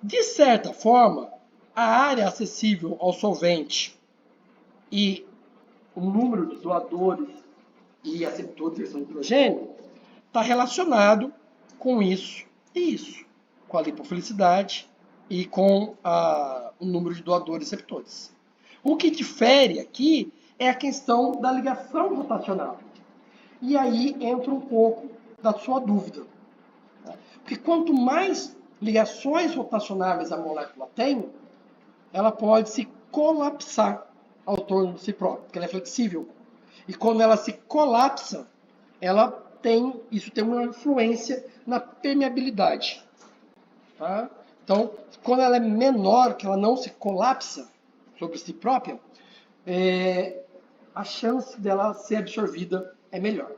De certa forma, a área acessível ao solvente e o número de doadores e receptores de ligações de hidrogênio está relacionado com isso e isso, com a lipofilicidade e com o número de doadores e receptores. O que difere aqui é a questão da ligação rotacional. E aí entra um pouco da sua dúvida. Porque quanto mais ligações rotacionáveis a molécula tem, ela pode se colapsar ao torno de si própria, porque ela é flexível. E quando ela se colapsa, isso tem uma influência na permeabilidade. Tá? Então, quando ela é menor, que ela não se colapsa sobre si própria, a chance dela ser absorvida é melhor.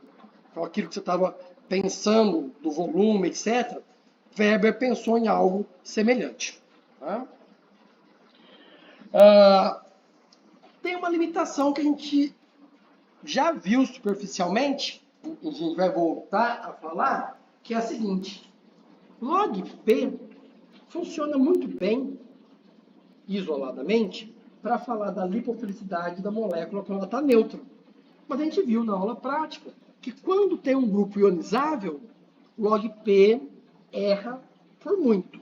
Então, aquilo que você estava pensando do volume, etc., Weber pensou em algo semelhante. Tá? Tem uma limitação que a gente já viu superficialmente, e a gente vai voltar a falar, que é a seguinte. Log-P funciona muito bem, isoladamente, para falar da lipofilicidade da molécula quando ela está neutra. Mas a gente viu na aula prática que quando tem um grupo ionizável, log-P erra por muito.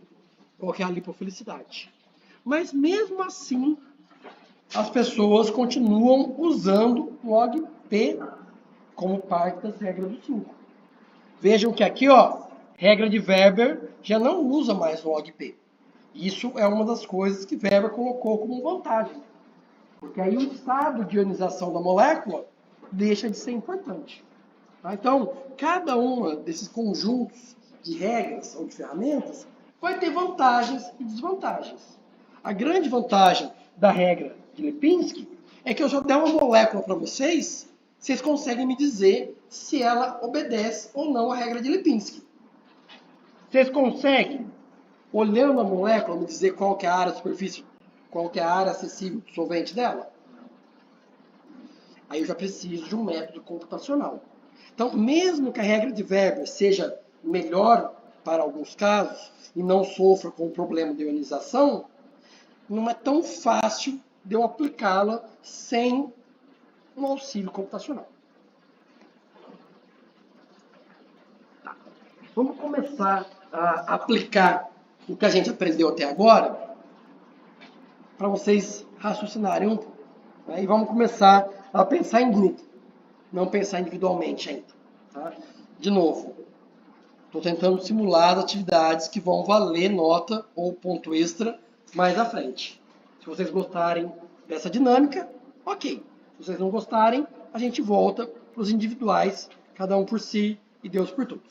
Qual que é a lipofilicidade? Mas mesmo assim, as pessoas continuam usando log-P como parte das regras do 5. Vejam que aqui, regra de Weber já não usa mais log-P. Isso é uma das coisas que Weber colocou como vantagem. Porque aí o estado de ionização da molécula deixa de ser importante. Tá? Então, cada uma desses conjuntos de regras ou de ferramentas vai ter vantagens e desvantagens. A grande vantagem da regra de Lipinski é que eu já der uma molécula para vocês, vocês conseguem me dizer se ela obedece ou não à regra de Lipinski. Vocês conseguem, olhando a molécula, me dizer qual que é a área de superfície, qual que é a área acessível do solvente dela? Aí eu já preciso de um método computacional. Então, mesmo que a regra de Weber seja melhor para alguns casos e não sofra com o problema de ionização, não é tão fácil de eu aplicá-la sem um auxílio computacional. Tá. Vamos começar a aplicar o que a gente aprendeu até agora para vocês raciocinarem um pouco. Né? E vamos começar a pensar em grupo, não pensar individualmente ainda. Tá? De novo, Estou tentando simular as atividades que vão valer nota ou ponto extra mais à frente. Se vocês gostarem dessa dinâmica, ok. Se vocês não gostarem, a gente volta para os individuais, cada um por si e Deus por todos.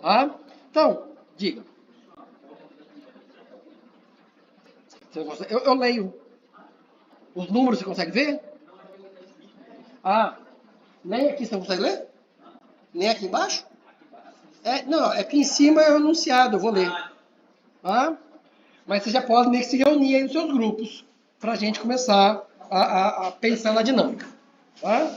Tá? Então, diga. Eu leio. Os números você consegue ver? Ah, nem aqui você não consegue ler? Nem aqui embaixo? Não, é que em cima é o enunciado, eu vou ler. Tá? Mas você já pode meio que se reunir aí nos seus grupos para a gente começar a pensar na dinâmica. Tá?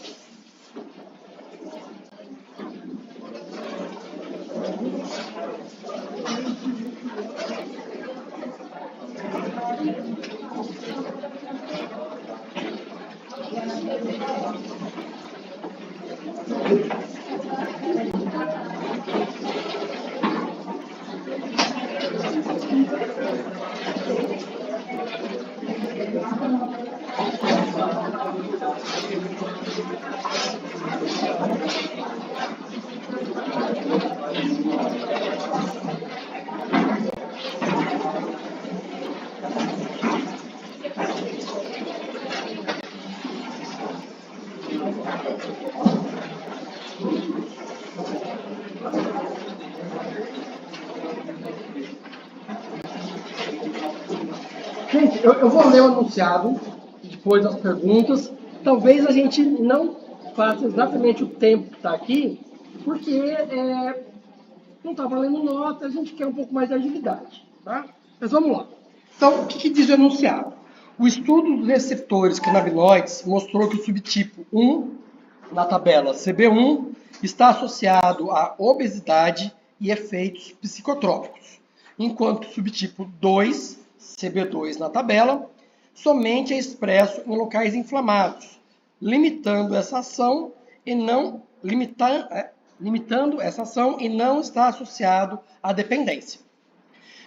Gente, eu vou ler o enunciado depois das perguntas. Talvez a gente não faça exatamente o tempo que está aqui, porque não está valendo nota, a gente quer um pouco mais de agilidade. Tá? Mas vamos lá. Então, o que diz o enunciado? O estudo dos receptores canabinoides mostrou que o subtipo 1, na tabela CB1, está associado à obesidade e efeitos psicotrópicos, enquanto o subtipo 2, CB2 na tabela, somente é expresso em locais inflamados, limitando essa ação e não está associado à dependência.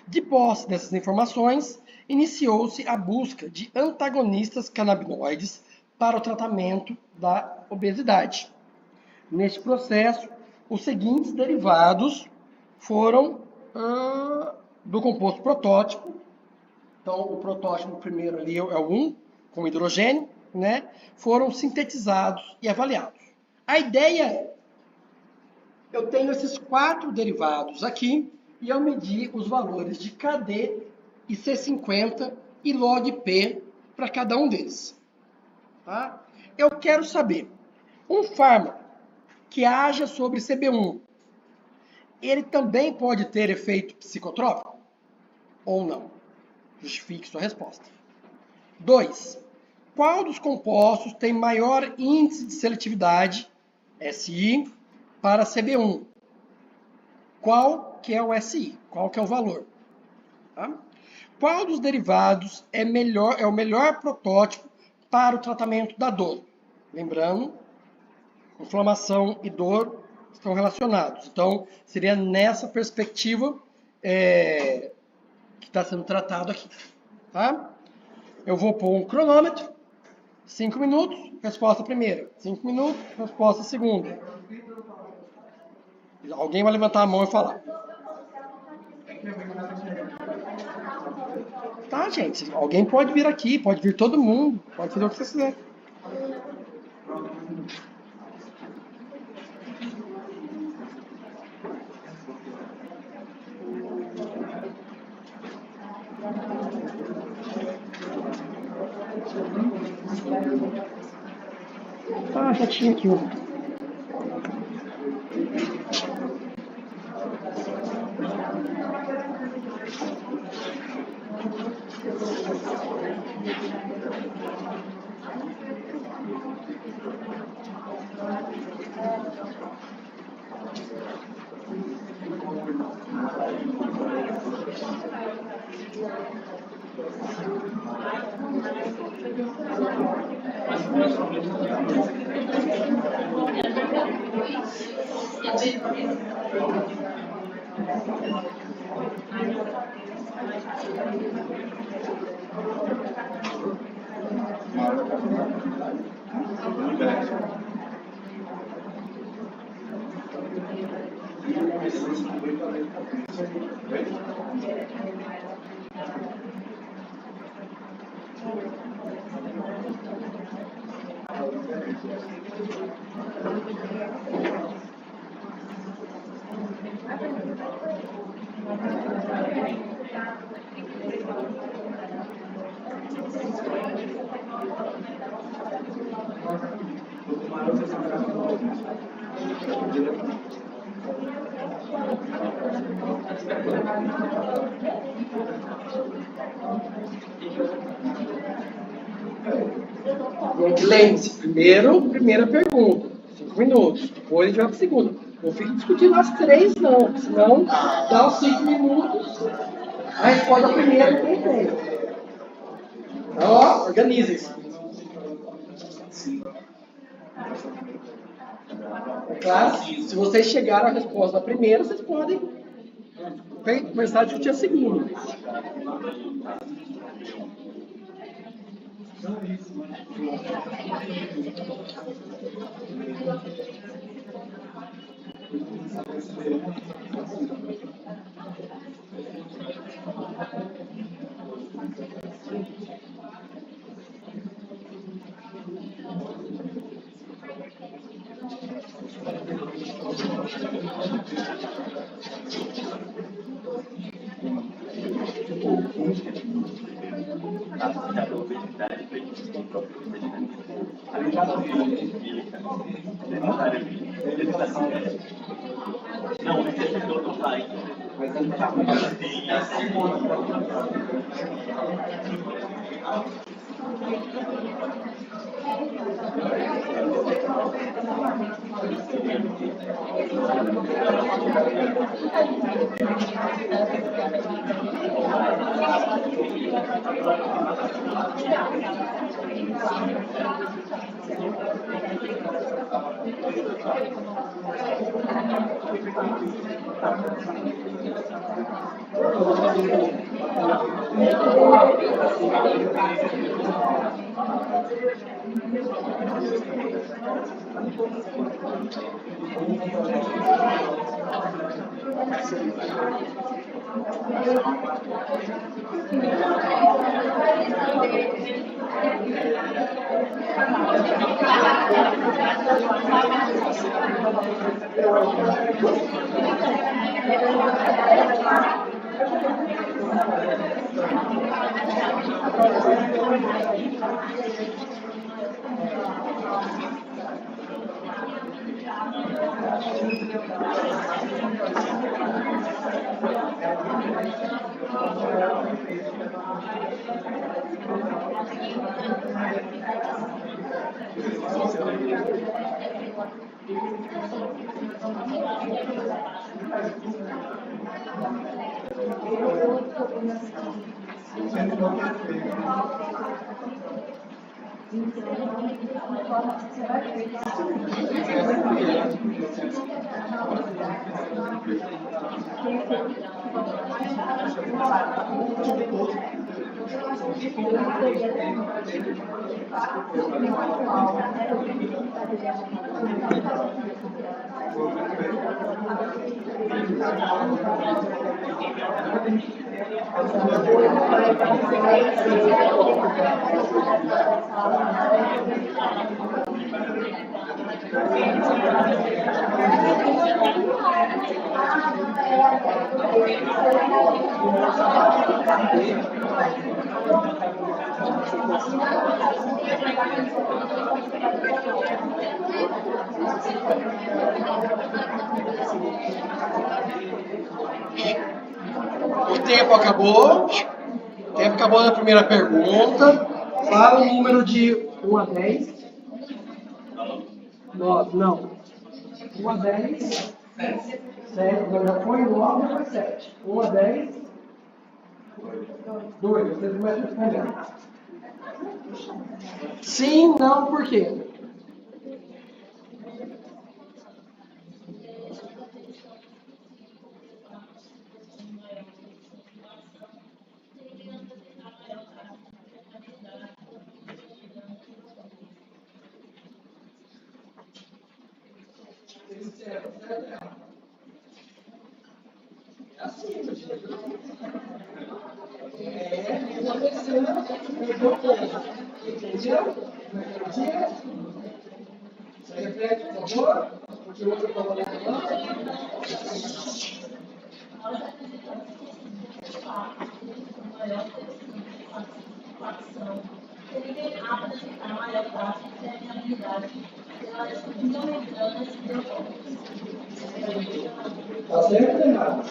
De posse dessas informações, iniciou-se a busca de antagonistas canabinoides para o tratamento da obesidade. Neste processo, os seguintes derivados foram do composto protótipo. Então, o protótipo primeiro ali é o 1, com hidrogênio, né? Foram sintetizados e avaliados. A ideia é, eu tenho esses 4 derivados aqui e eu medi os valores de KD e C50 e log P para cada um deles. Tá? Eu quero saber, um fármaco que haja sobre CB1, ele também pode ter efeito psicotrópico? Ou não? Justifique sua resposta. 2. Qual dos compostos tem maior índice de seletividade, SI, para CB1? Qual que é o SI? Qual que é o valor? Tá? Qual dos derivados é o melhor protótipo para o tratamento da dor? Lembrando, inflamação e dor estão relacionados. Então, seria nessa perspectiva que está sendo tratado aqui. Tá? Eu vou pôr um cronômetro, 5 minutos, resposta primeira. 5 minutos, resposta segunda. Alguém vai levantar a mão e falar. Tá, gente. Alguém pode vir aqui, pode vir todo mundo, pode fazer o que você quiser. Ah, já tinha aqui um. Gente, lembre-se, primeira pergunta, 5 minutos. Depois a gente vai para a segunda. Não fique discutindo as 3, não, senão dá os 5 minutos, a resposta da primeira não tem. Então, ó, organizem-se. É claro, se vocês chegaram à resposta da primeira, vocês podem começar a discutir a segunda. O tempo acabou. O tempo acabou na primeira pergunta. Fala o número de 1 a 10. 9, não. 1 a 10. 7, já foi 9, foi 7. 1 a 10. 2, vocês começam a responder. Sim, não, por quê? Entendeu? Você repete, por favor? Continua com a palavra. Tá certo ou errado?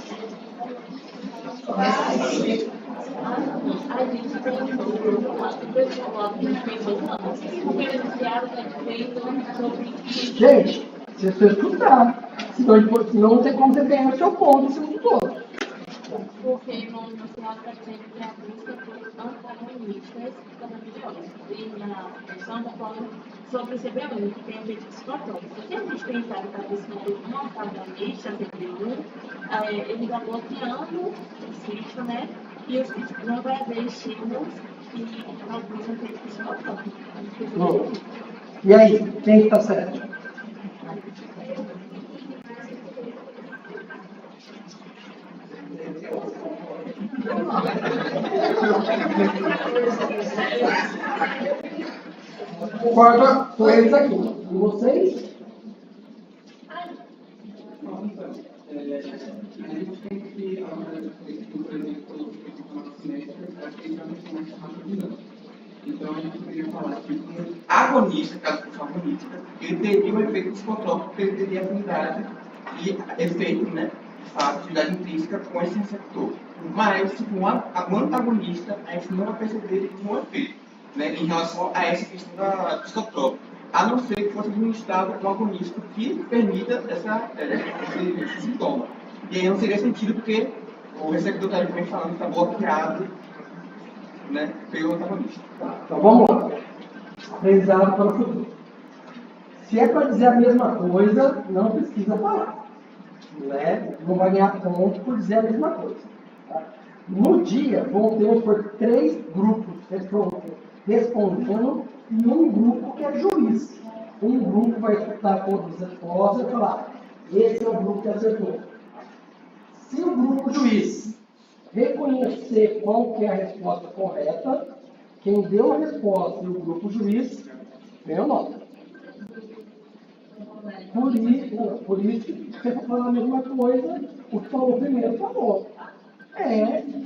Gente, vocês precisam escutar. Senão não tem como você ganhar o seu ponto em cima do todo. Porque no final da gente tem a busca por antagonistas e na versão da forma sobre o CB1, que tem efeito psicotrópico. Se a gente pensar que está buscando um antagonista, CB1, ele está bloqueando o sítio, né? E o sítio não vai haver estímulos e produzem efeito psicotrópico. E aí, quem está certo? Concordo com eles aqui. E vocês? A gente tem que, por exemplo, então a gente poderia falar que um agonista, caso fosse um agonista, ele teria um efeito psicotrópico, porque ele teria afinidade e efeito, né? Atividade intrínseca com esse receptor. Mas, se for um antagonista, a gente não vai perceber nenhum efeito, né, em relação a essa questão da psicotrópica, a não ser que fosse administrado um agonista que permita esse sintoma. E aí não seria sentido, porque o receptor está também falando que está bloqueado, né, pelo antagonista. Então vamos lá. Aprendizado para o futuro. Se é para dizer a mesma coisa, não precisa falar. Né? Não vai ganhar ponto por dizer a mesma coisa. Tá? No dia, vão ter por 3 grupos respondendo e um grupo que é juiz. Um grupo vai escutar todas as respostas e falar: esse é o grupo que acertou. Se o grupo juiz reconhecer qual que é a resposta correta, quem deu a resposta e o grupo juiz ganhou nota. Por isso que você vai falar a mesma coisa, o que falou primeiro falou.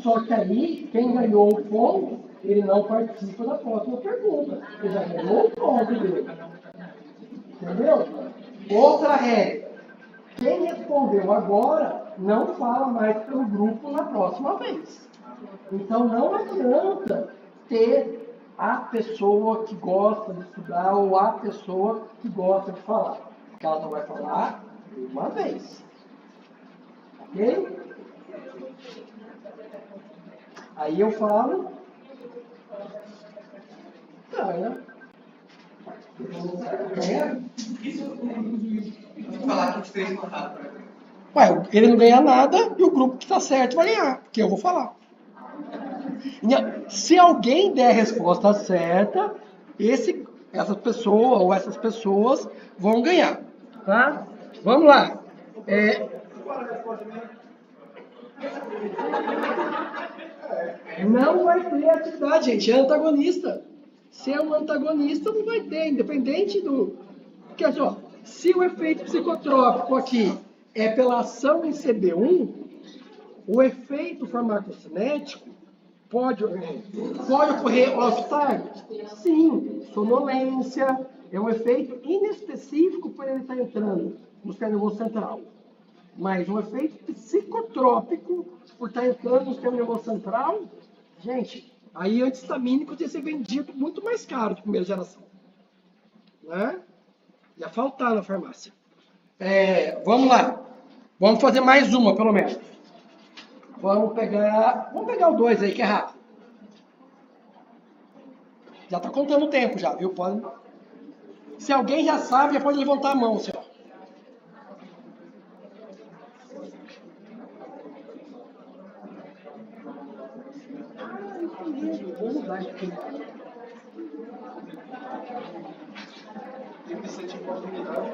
Só que aí, quem ganhou o ponto, ele não participa da próxima pergunta. Ele já ganhou o ponto dele. Entendeu? Outra regra. Quem respondeu agora, não fala mais pelo grupo na próxima vez. Então, não adianta ter a pessoa que gosta de estudar ou a pessoa que gosta de falar. Porque ela só vai falar uma vez. Ok? Aí eu falo. Ganha. Ganha. Isso eu falar que os 3 contaram para mim. Ué, ele não ganha nada e o grupo que está certo vai ganhar, porque eu vou falar. Se alguém der a resposta certa, essa pessoa ou essas pessoas vão ganhar. Tá? Vamos lá. Não vai ter atividade, gente. É antagonista. Se é um antagonista, não vai ter, independente do. Porque, ó, se o efeito psicotrópico aqui é pela ação em CB1, o efeito farmacocinético pode ocorrer off-target? Sim, sonolência, é um efeito inespecífico por ele estar entrando no sistema nervoso central. Mas um efeito psicotrópico por estar entrando no sistema nervoso central, gente, aí antihistamínico ia ser vendido muito mais caro de primeira geração. Né? Ia faltar na farmácia. Vamos lá. Vamos fazer mais uma, pelo menos. Vamos pegar o 2 aí, que é rápido. Já está contando o tempo já, viu? Se alguém já sabe, já pode levantar a mão, senhor. Vou mudar aqui. Tem que ser tipo oportunidade.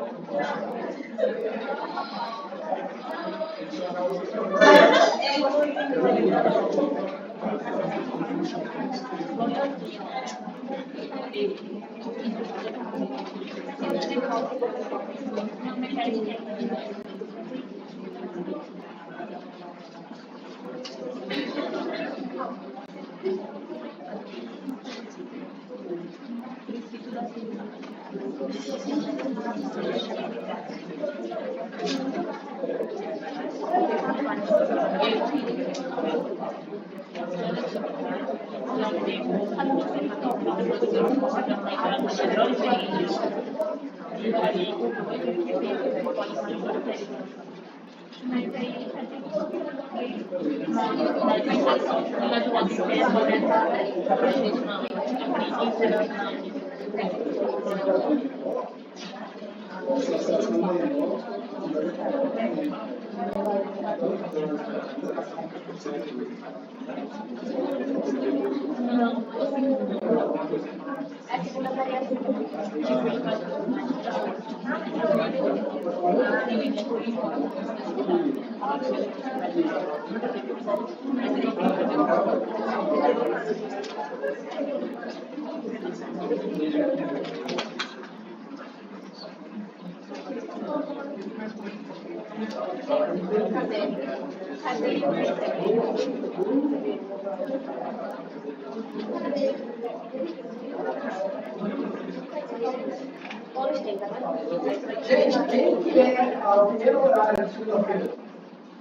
Gente, quem quer o primeiro horário de segunda-feira?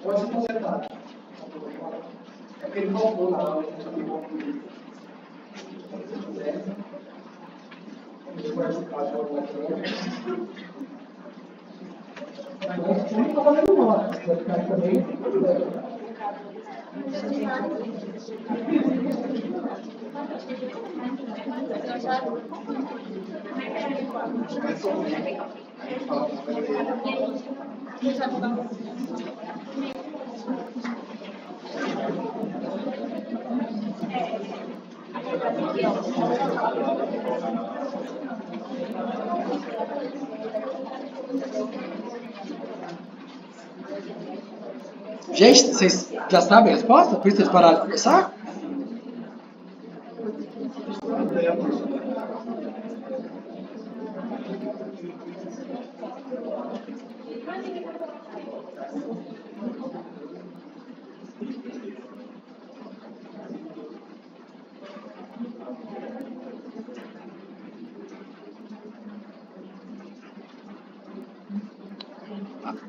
Pode se concentrar. É porque ele faltou na aula. Vamos participar de alguma coisa. Agora, se não está valendo nota, se vai ficar aí também, não tem problema. Gente, vocês já sabem a resposta? Por isso vocês pararam de conversar?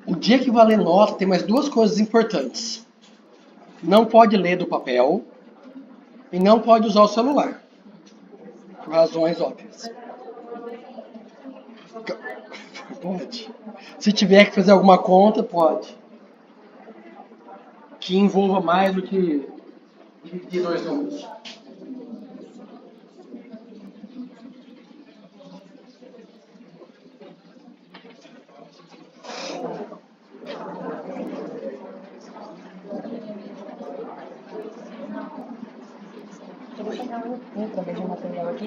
O dia que valer nota tem mais duas coisas importantes. Não pode ler do papel e não pode usar o celular. Por razões óbvias. Pode. Se tiver que fazer alguma conta, pode. Que envolva mais do que dividir dois números.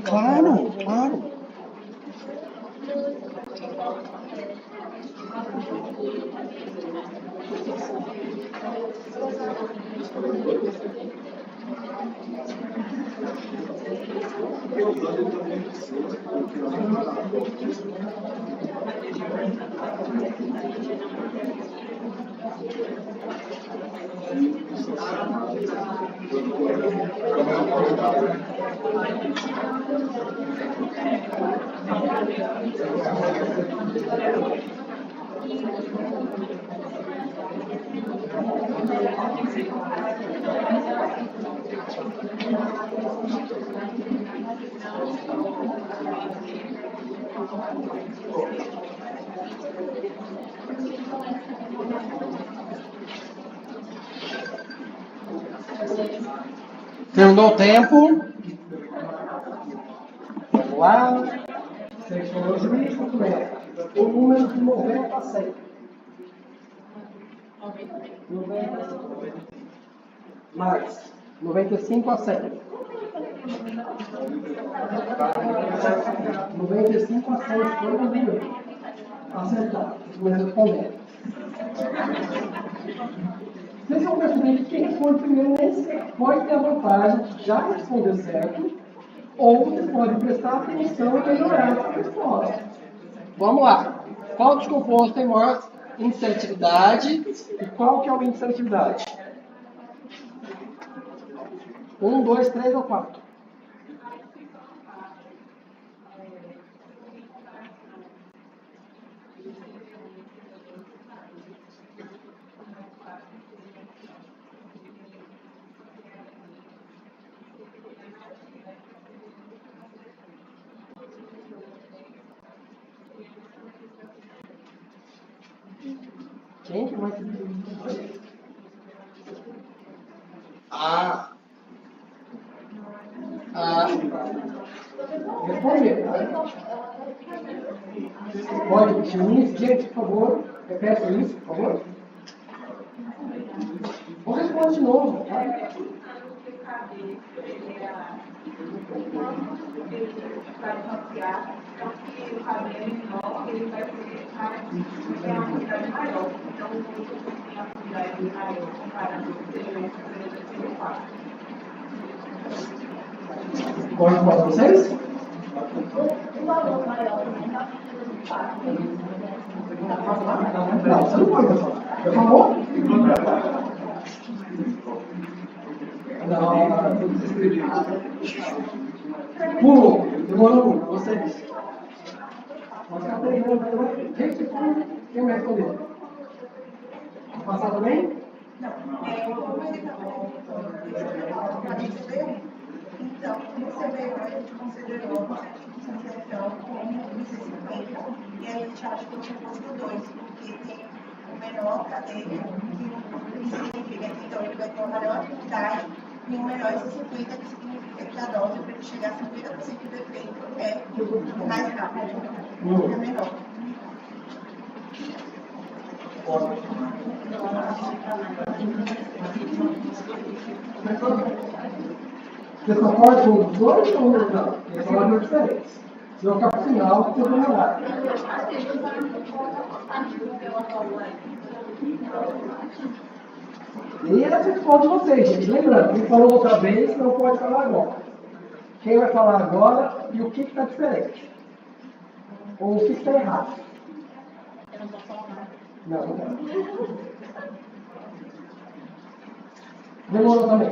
Claro, claro. Terminou o tempo. Vamos lá. Selecionou o juiz, o número de 90 a 100. 90. Mais. 95 a 100. 95 a 100 foi o número. Acertar. Vou responder. Vocês vão perceber que quem responde primeiro pode ter a vantagem de já responder certo, ou vocês podem prestar atenção e melhorar essa resposta. Vamos lá. Qual dos compostos tem maior índice de seletividade e qual que é o índice de seletividade? 1, 2, 3 ou 4? Quem que vai se dizer? Responder. Pode repetir isso, gente, por favor. Repete isso, por favor. Ou responde de novo. Tá? Pode falar vocês? O valor maior também está no impacto. Não, você não pode falar. Você falou? Não, pulou. Demorou muito. Vocês. Nós estamos treinando. Quem que foi? Quem vai responder? Passar também? Então, você veio, a gente considerou a seleção como IC50, e aí a gente acha que eu tinha posto 2, porque tem o menor cadeia, que significa que então ele vai ter uma maior afinidade e um menor IC50, que significa que a dose para ele chegar a 50% do efeito é mais rápido, é menor. Você concorda com os dois ou não? Eles são diferentes. Se eu ficar pro final, você vai melhorar. E essa é a resposta de vocês, gente. Lembrando, quem falou outra vez não pode falar agora. Quem vai falar agora e o que está diferente? Ou o que está errado? Eu não posso falar nada. Não, não. Demorou também.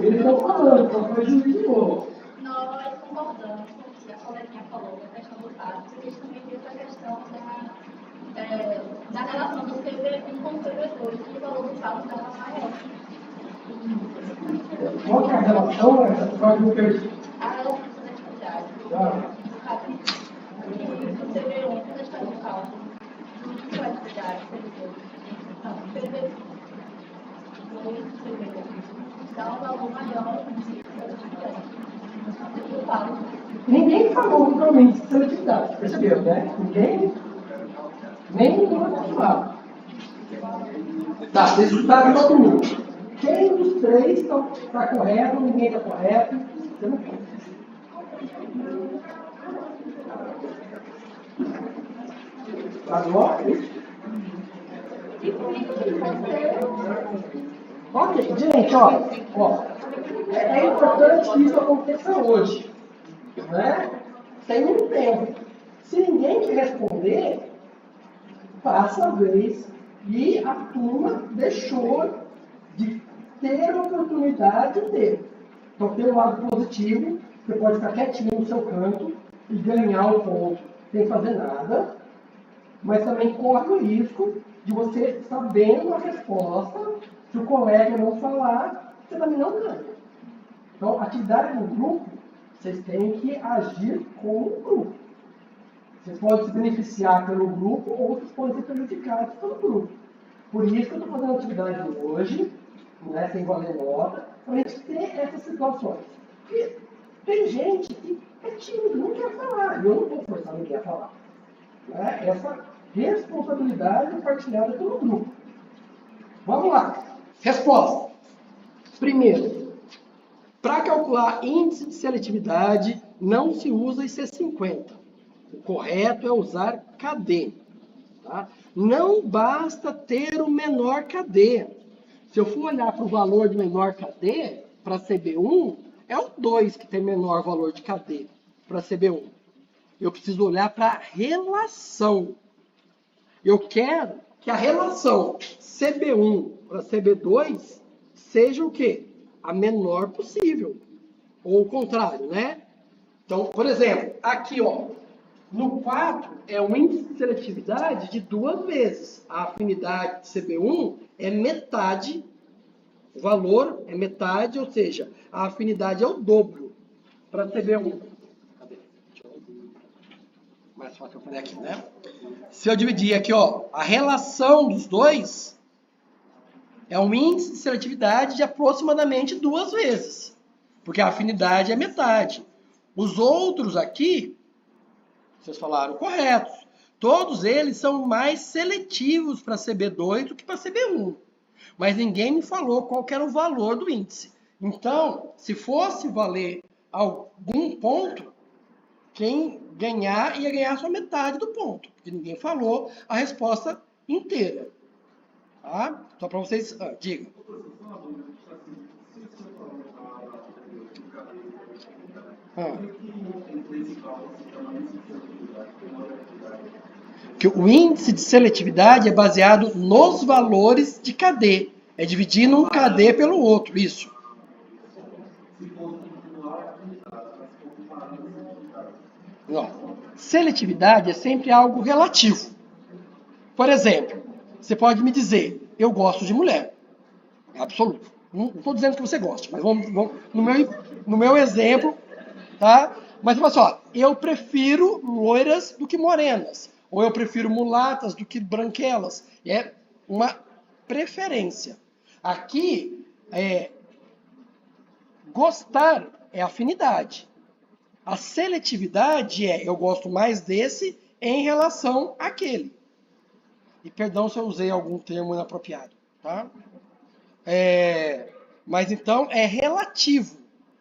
Eles estão falando, então foi juiz de novo. Nós concordamos com o que a coleguinha falou da questão do caso, porque eles também tem essa questão da relação do CV1 com o CV2, que o valor do caso estava maior. Qual que é a relação? Essa parte do perdi. A relação da atividade. Do caso. O CV1, quando está no cálculo, não vai atividade, CV2. Não, CV2, dá um valor maior do cálculo. Ninguém falou totalmente de seletividade, percebeu, né? Ninguém, nem ninguém vai falar. Tá, vocês escutaram todo mundo. Quem dos três está correto, ninguém está correto? Você não pode. Tá bom? Ok, gente, ó, é importante que isso aconteça hoje, né? Tem um tempo. Se ninguém responder, passa a vez e a turma deixou de ter a oportunidade de ter. Então, tem um lado positivo, você pode ficar quietinho no seu canto e ganhar um ponto sem fazer nada, mas também corre o risco de você, sabendo a resposta, se o colega não falar, você também não ganha. Então, atividade no grupo, vocês têm que agir como um grupo. Vocês podem se beneficiar pelo grupo ou vocês podem ser prejudicados pelo grupo. Por isso que eu estou fazendo a atividade hoje, né, sem valer nota, para a gente ter essas situações. Porque tem gente que é tímido, não quer falar, e eu não vou forçar ninguém a falar. Né? Essa responsabilidade é partilhada pelo grupo. Vamos lá. Resposta. Primeiro, para calcular índice de seletividade, não se usa IC50. O correto é usar KD. Tá? Não basta ter o menor KD. Se eu for olhar para o valor de menor KD, para CB1, é o 2 que tem menor valor de KD para CB1. Eu preciso olhar para a relação. Eu quero que a relação CB1 para CB2 seja o quê? A menor possível. Ou o contrário, né? Então, por exemplo, aqui, ó, no 4 é um índice de seletividade de 2 vezes. A afinidade de CB1 é metade, o valor é metade, ou seja, a afinidade é o dobro para CB1. Cadê? Mais fácil eu fazer aqui, né? Se eu dividir aqui, ó, a relação dos dois é um índice de seletividade de aproximadamente 2 vezes, porque a afinidade é metade. Os outros aqui, vocês falaram corretos. Todos eles são mais seletivos para CB2 do que para CB1. Mas ninguém me falou qual que era o valor do índice. Então, se fosse valer algum ponto, quem ganhar ia ganhar só metade do ponto. Porque ninguém falou a resposta inteira. Tá? Só para vocês... digam. Que o índice de seletividade é baseado nos valores de KD. É dividindo um KD pelo outro, isso. Não. Seletividade é sempre algo relativo. Por exemplo, você pode me dizer, eu gosto de mulher. Absoluto. Não estou dizendo que você goste, mas vamos no meu exemplo, tá? Mas olha só, eu prefiro loiras do que morenas. Ou eu prefiro mulatas do que branquelas. É uma preferência. Aqui, gostar é afinidade. A seletividade é, eu gosto mais desse em relação àquele. E perdão se eu usei algum termo inapropriado, tá? Mas então é relativo.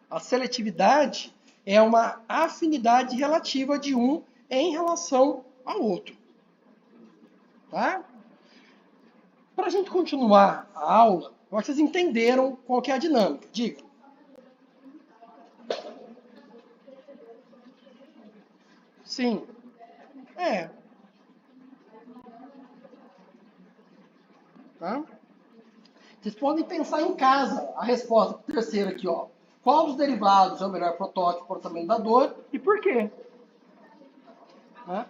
A seletividade é uma afinidade relativa de um em relação ao outro. Tá? Para a gente continuar a aula, eu acho que vocês entenderam qual que é a dinâmica. Diga. Sim. Tá? Vocês podem pensar em casa a resposta terceira aqui, ó. Qual dos derivados é o melhor protótipo de comportamento da dor e por quê? Tá?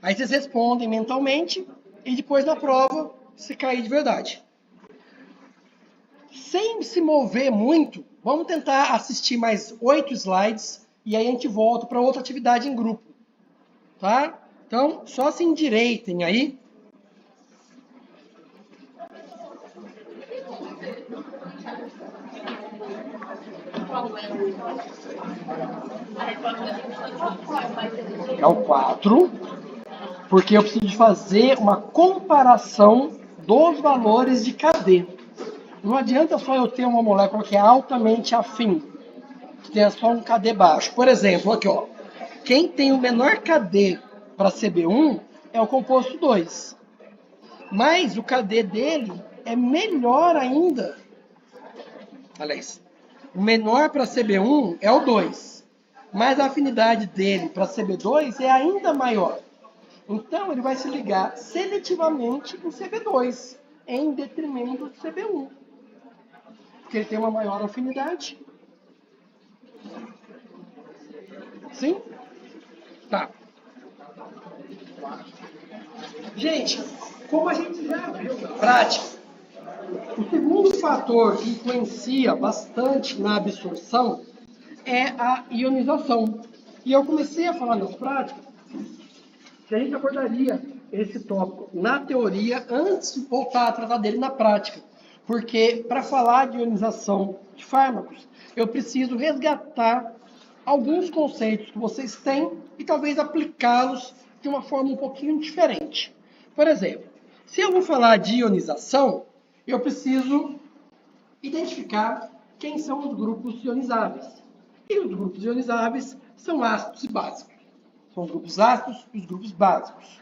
Aí vocês respondem mentalmente e depois na prova, se cair de verdade. Sem se mover muito, vamos tentar assistir mais 8 slides e aí a gente volta para outra atividade em grupo. Tá? Então, só se endireitem aí. É o 4, porque eu preciso fazer uma comparação dos valores de KD. Não adianta só eu ter uma molécula que é altamente afim, que tenha só um KD baixo. Por exemplo, aqui, ó, quem tem o menor KD para CB1 é o composto 2. Mas o KD dele é melhor ainda. Aliás, o menor para CB1 é o 2. Mas a afinidade dele para CB2 é ainda maior. Então, ele vai se ligar seletivamente em CB2, em detrimento de CB1. Porque ele tem uma maior afinidade. Sim? Tá. Gente, como a gente já viu na prática, o segundo fator que influencia bastante na absorção é a ionização. E eu comecei a falar nas práticas que a gente abordaria esse tópico na teoria antes de voltar a tratar dele na prática. Porque para falar de ionização de fármacos, eu preciso resgatar alguns conceitos que vocês têm e talvez aplicá-los de uma forma um pouquinho diferente. Por exemplo, se eu vou falar de ionização, eu preciso identificar quem são os grupos ionizáveis. E os grupos ionizáveis são ácidos e básicos. São os grupos ácidos e os grupos básicos.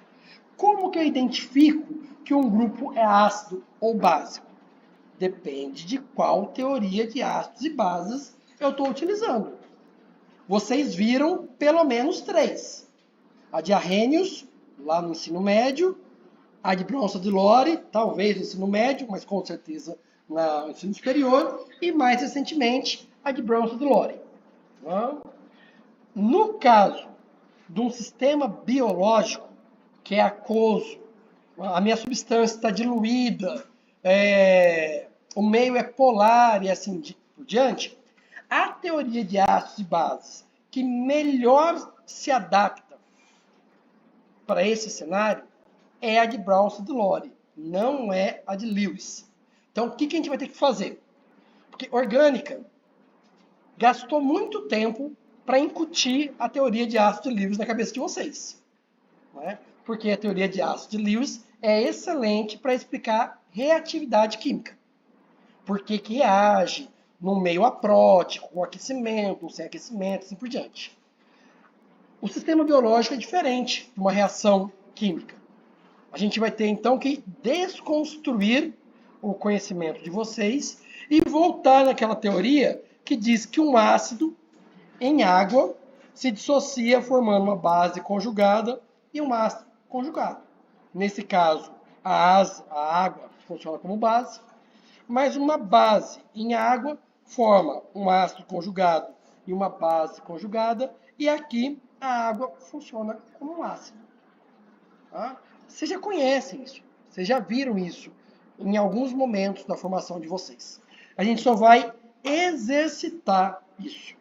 Como que eu identifico que um grupo é ácido ou básico? Depende de qual teoria de ácidos e bases eu estou utilizando. Vocês viram pelo menos 3. A de Arrhenius, lá no ensino médio, a de Bronsted-Lowry, talvez no ensino médio, mas com certeza no ensino superior, e mais recentemente a de Bronsted-Lowry. No caso de um sistema biológico que é aquoso, a minha substância está diluída, o meio é polar e assim por diante, a teoria de ácidos e bases que melhor se adapta para esse cenário é a de Bronsted-Lowry, não é a de Lewis. Então, o que a gente vai ter que fazer? Porque orgânica gastou muito tempo para incutir a teoria de ácido de Lewis na cabeça de vocês. Não é? Porque a teoria de ácido de Lewis é excelente para explicar reatividade química. Por que que reage num meio aprótico, com aquecimento, sem aquecimento, assim por diante. O sistema biológico é diferente de uma reação química. A gente vai ter, então, que desconstruir o conhecimento de vocês e voltar naquela teoria que diz que um ácido em água se dissocia formando uma base conjugada e um ácido conjugado. Nesse caso, a água funciona como base, mas uma base em água forma um ácido conjugado e uma base conjugada, e aqui a água funciona como um ácido. Tá? Vocês já conhecem isso, vocês já viram isso em alguns momentos da formação de vocês. A gente só vai exercitar isso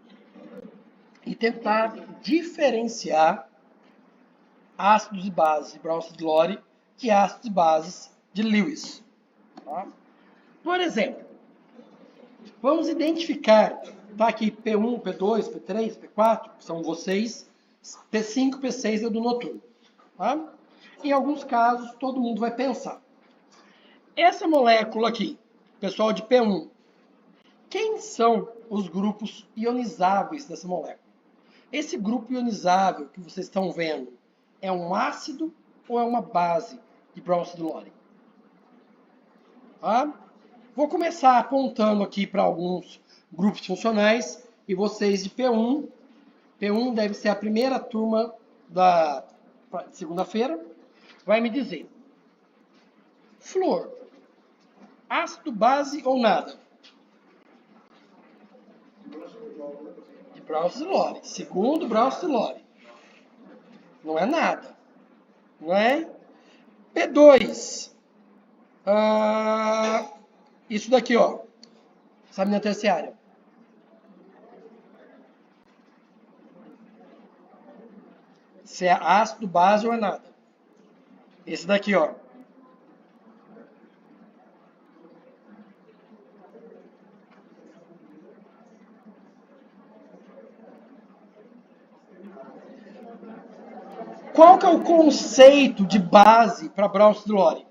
e tentar diferenciar ácidos e bases de Bronsted-Lowry de ácidos e bases de Lewis. Tá? Por exemplo, vamos identificar, tá aqui P1, P2, P3, P4, que são vocês, P5, P6 é do noturno. Tá? Em alguns casos, todo mundo vai pensar. Essa molécula aqui, pessoal de P1, quem são os grupos ionizáveis dessa molécula? Esse grupo ionizável que vocês estão vendo é um ácido ou é uma base de Bronsted-Lowry? Tá? Vou começar apontando aqui para alguns grupos funcionais e vocês de P1. P1 deve ser a primeira turma da segunda-feira. Vai me dizer. Flor, ácido, base ou nada? De Bronsted-Lowry. Segundo Bronsted-Lowry. Não é nada. Não é? P2. Isso daqui, ó. Samina terciária. Se é ácido, base ou é nada. Esse daqui, ó. Qual que é o conceito de base para Bronsted-Lowry?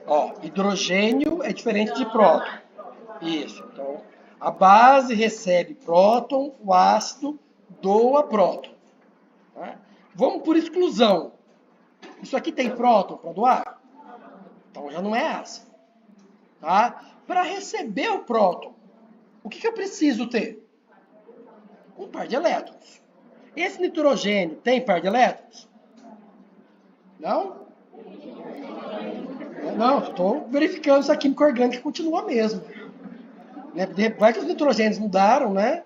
Ó, hidrogênio é diferente de próton. Isso. Então, a base recebe próton, o ácido doa próton. Tá? Vamos por exclusão. Isso aqui tem próton para doar? Então já não é ácido. Tá? Para receber o próton, o que eu preciso ter? Um par de elétrons. Esse nitrogênio tem par de elétrons? Não? Não, estou verificando se a química orgânica continua a mesma. Vai que os nitrogênios mudaram, né?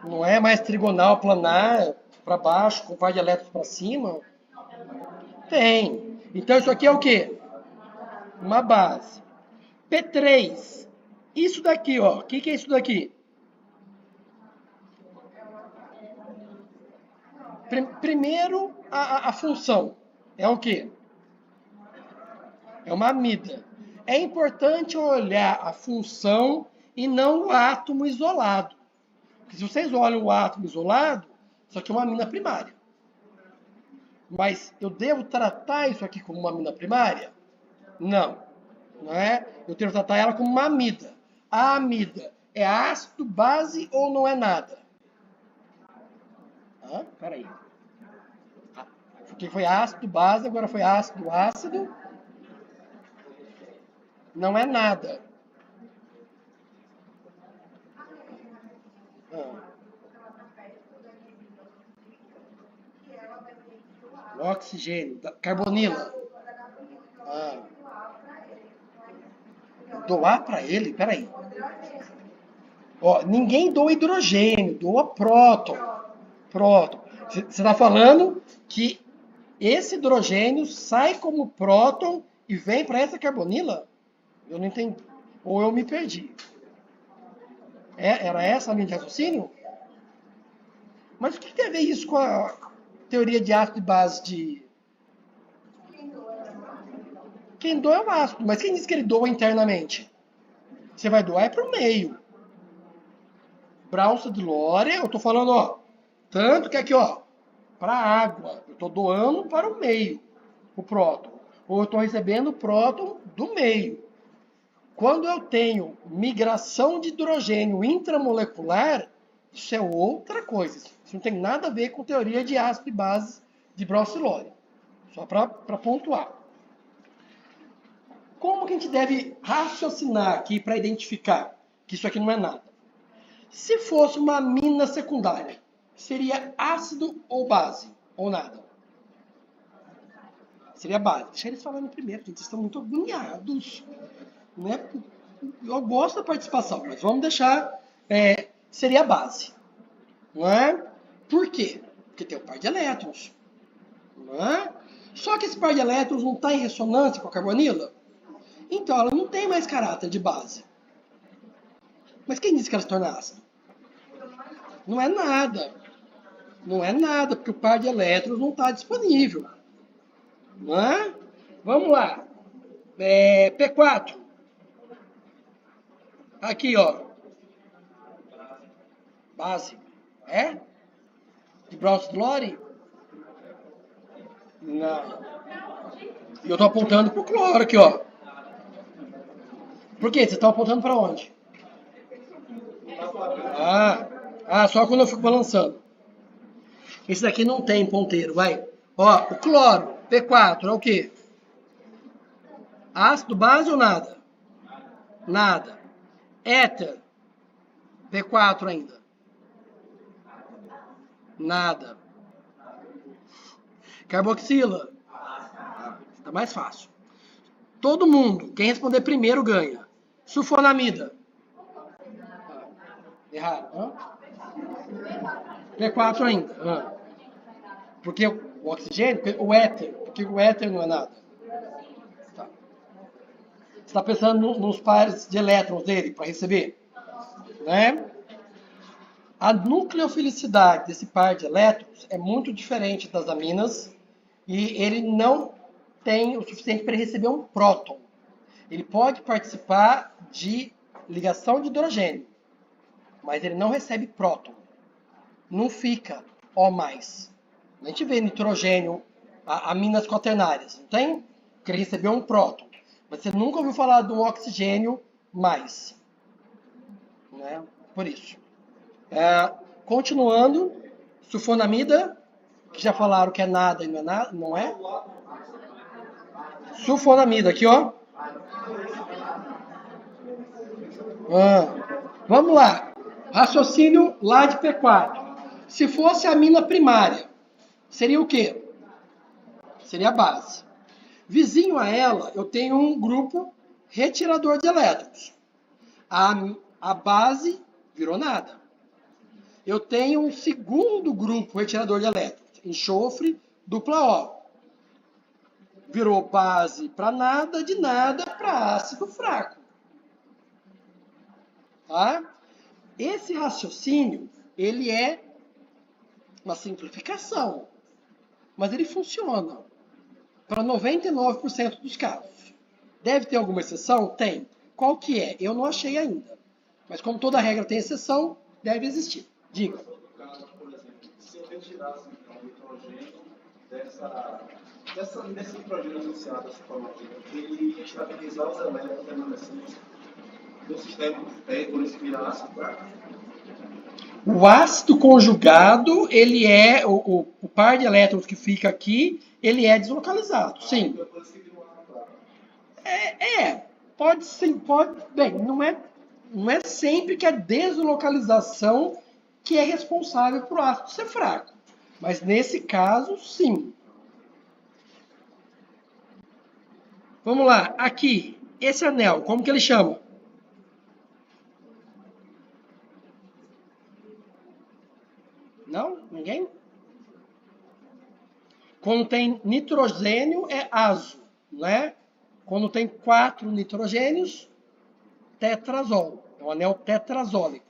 Não é mais trigonal, planar, para baixo, com par de elétrons para cima. Tem. Então isso aqui é o quê? Uma base. P3. Isso daqui, ó. O que é isso daqui? Primeiro, a função é o quê? É uma amida. É importante olhar a função e não o átomo isolado. Porque se vocês olham o átomo isolado, isso aqui é uma amina primária. Mas eu devo tratar isso aqui como uma amina primária? Não. Não é? Eu devo tratar ela como uma amida. A amida é ácido, base ou não é nada? peraí. Porque foi ácido, base, agora foi ácido, ácido. Não é nada. Oxigênio, carbonila. Doar para ele? Peraí. Ó, ninguém doa hidrogênio, doa próton. Próton. Você está falando que esse hidrogênio sai como próton e vem para essa carbonila? Eu não entendi. Ou eu me perdi. Era essa a linha de raciocínio? Mas o que tem a ver isso com a teoria de ácido e base de... Quem doa é o ácido, mas quem diz que ele doa internamente? Você vai doar para o meio. Brownstein de Lore, eu estou falando, ó, tanto que aqui, ó, para a água, eu estou doando para o meio, o próton. Ou eu estou recebendo o próton do meio. Quando eu tenho migração de hidrogênio intramolecular, isso é outra coisa. Isso não tem nada a ver com teoria de ácido e base de Brownstein de Lore. Só para pontuar. Como que a gente deve raciocinar aqui para identificar que isso aqui não é nada? Se fosse uma amina secundária, seria ácido ou base? Ou nada? Seria base. Deixa eles falando primeiro, gente. Vocês estão muito agoniados. Né? Eu gosto da participação, mas vamos deixar... seria base. Não é? Por quê? Porque tem um par de elétrons. Não é? Só que esse par de elétrons não está em ressonância com a carbonila. Então ela não tem mais caráter de base. Mas quem disse que ela se torna ácida? Não é nada. Não é nada, porque o par de elétrons não está disponível. Não é? Vamos lá. P4. Aqui, ó. Base. De Brownstein de Lore? Não. E eu estou apontando para o cloro aqui, ó. Por quê? Vocês estão apontando para onde? Só quando eu fico balançando. Esse daqui não tem ponteiro, vai. Ó, o cloro, P4, é o quê? Ácido, base ou nada? Nada. Éter, P4 ainda. Nada. Carboxila. Tá mais fácil. Todo mundo, quem responder primeiro ganha. Sulfonamida. Errado. P4 ainda. Porque o oxigênio, o éter. Porque o éter não é nada. Tá. Você está pensando nos pares de elétrons dele para receber? Né? A nucleofilicidade desse par de elétrons é muito diferente das aminas e ele não tem o suficiente para receber um próton. Ele pode participar de ligação de hidrogênio, mas ele não recebe próton. Não fica O+. A gente vê nitrogênio, aminas quaternárias, não tem? Porque ele recebeu um próton. Mas você nunca ouviu falar do oxigênio mais. Né? Por isso. Continuando, sulfonamida, que já falaram que é nada e não é nada, não é? Sulfonamida, aqui ó. Vamos lá. Raciocínio lá de P4. Se fosse a amina primária, seria o quê? Seria a base. Vizinho a ela, eu tenho um grupo retirador de elétrons. A base virou nada. Eu tenho um segundo grupo retirador de elétrons. Enxofre, dupla O. Virou base para nada, de nada para ácido fraco. Tá? Esse raciocínio, ele é uma simplificação. Mas ele funciona para 99% dos casos. Deve ter alguma exceção? Tem. Qual que é? Eu não achei ainda. Mas como toda regra tem exceção, deve existir. Diga. Por exemplo, se eu retirasse então, o nitrogênio desse nitrogênio associado a essa clorogênio, ele ia estabilizar os elétrons remanescentes do sistema por esse virar ácido fraco? O ácido conjugado, ele é, o par de elétrons que fica aqui, ele é deslocalizado, sim. Depois que virou água clara. Pode sim, pode. Bem, não é sempre que a deslocalização que é responsável por o ácido ser fraco. Mas nesse caso, sim. Vamos lá, aqui, esse anel, como que ele chama? Não? Ninguém? Quando tem nitrogênio é azo, né? Quando tem 4 nitrogênios, tetrazol. É um anel tetrazólico.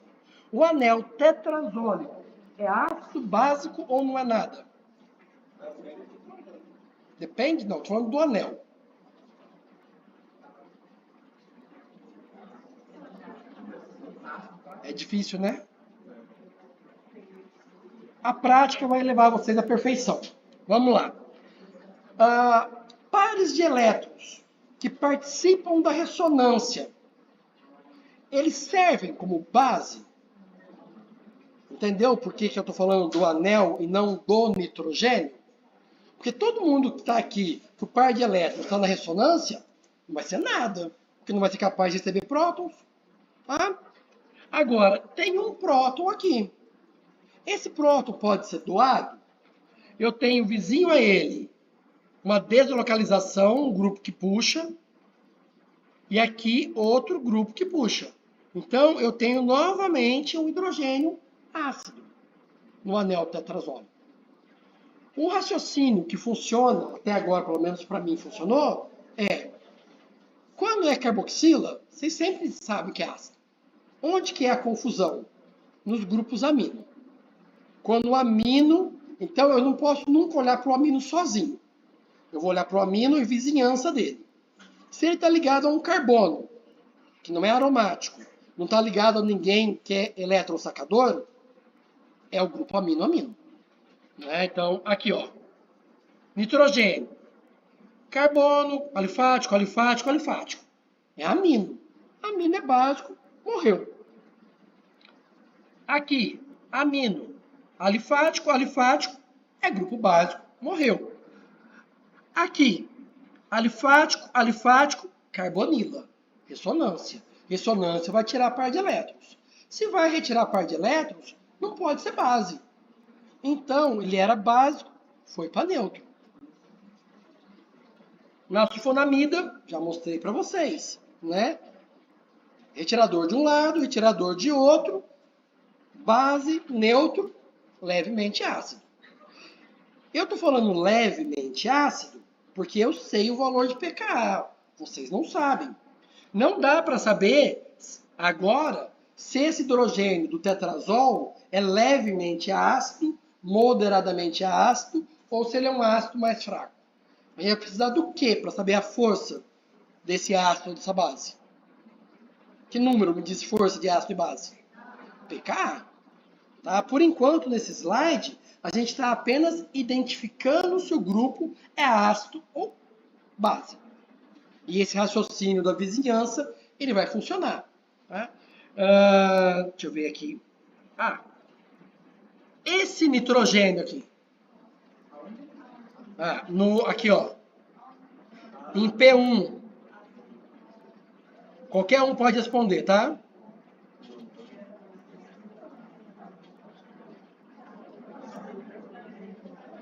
O anel tetrazólico é ácido básico ou não é nada? Depende? Não, estou falando do anel. É difícil, né? A prática vai levar vocês à perfeição. Vamos lá. Pares de elétrons que participam da ressonância, eles servem como base? Entendeu por que eu estou falando do anel e não do nitrogênio? Porque todo mundo que está aqui, que o par de elétrons está na ressonância, não vai ser nada, porque não vai ser capaz de receber prótons. Tá? Agora, tem um próton aqui. Esse próton pode ser doado. Eu tenho vizinho a ele uma deslocalização, um grupo que puxa, e aqui outro grupo que puxa. Então, eu tenho novamente um hidrogênio ácido no anel tetrazólico. Um raciocínio que funciona, até agora, pelo menos para mim funcionou, é, quando é carboxila, vocês sempre sabem que é ácido. Onde que é a confusão? Nos grupos amino. Quando o amino, então eu não posso nunca olhar para o amino sozinho. Eu vou olhar para o amino e vizinhança dele. Se ele está ligado a um carbono, que não é aromático, não está ligado a ninguém que é eletronsacador, é o grupo amino-amino. Né? Então, aqui, ó. Nitrogênio. Carbono, alifático, alifático, alifático. É amino. Amino é básico, morreu. Aqui, amino. Alifático, alifático, é grupo básico, morreu. Aqui, alifático, alifático, carbonila. Ressonância. Ressonância vai tirar a par de elétrons. Se vai retirar a par de elétrons, não pode ser base. Então, ele era básico, foi para neutro. Na sulfonamida, já mostrei para vocês, né? Retirador de um lado, retirador de outro, base, neutro, levemente ácido. Eu estou falando levemente ácido porque eu sei o valor de pKa. Vocês não sabem. Não dá para saber agora se esse hidrogênio do tetrazol é levemente ácido, moderadamente ácido, ou se ele é um ácido mais fraco. Aí eu precisar do quê para saber a força desse ácido, dessa base? Que número me diz força de ácido e base? pKa. Tá? Por enquanto, nesse slide, a gente está apenas identificando se o grupo é ácido ou base. E esse raciocínio da vizinhança, ele vai funcionar. Tá? Deixa eu ver aqui. Esse nitrogênio aqui. Aqui, ó. Em P1. Qualquer um pode responder, tá?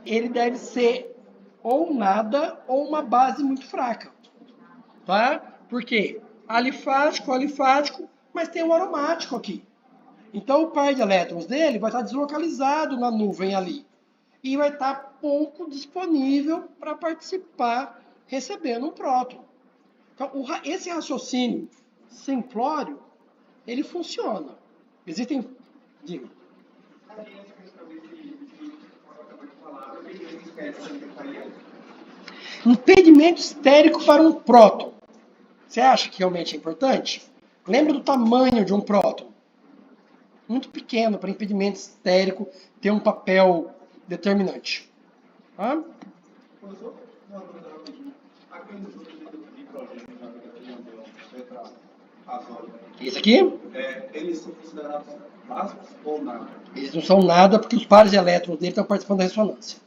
Ele deve ser ou nada ou uma base muito fraca. Tá? Por quê? Alifático, alifático, mas tem um aromático aqui. Então o par de elétrons dele vai estar deslocalizado na nuvem ali. E vai estar pouco disponível para participar recebendo um próton. Então esse raciocínio simplório, ele funciona. Existem... Diga. Impedimento estérico para um próton. Você acha que realmente é importante? Lembra do tamanho de um próton? Muito pequeno para impedimento estérico ter um papel determinante. Tá? Azóio. Esse aqui, Eles são considerados básicos ou nada? eles não são nada porque os pares de elétrons dele estão participando da ressonância.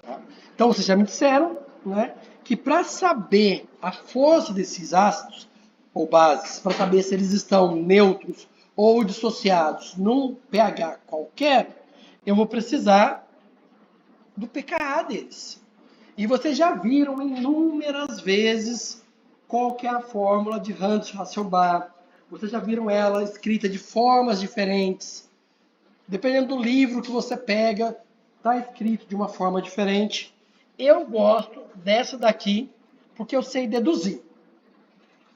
Tá? Então, vocês já me disseram, né, que para saber a força desses ácidos ou bases, para saber se eles estão neutros ou dissociados num pH qualquer, eu vou precisar do pKa deles. E vocês já viram inúmeras vezes qual que é a fórmula de Hunt-Hasselbalch. Vocês já viram ela escrita de formas diferentes. Dependendo do livro que você pega, está escrito de uma forma diferente. Eu gosto dessa daqui porque eu sei deduzir.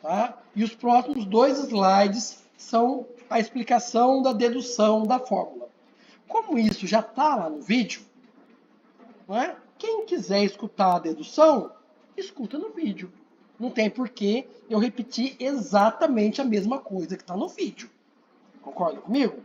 Tá? E os próximos 2 slides são a explicação da dedução da fórmula. Como isso já está lá no vídeo, não é? Quem quiser escutar a dedução, escuta no vídeo. Não tem porquê eu repetir exatamente a mesma coisa que está no vídeo. Concorda comigo?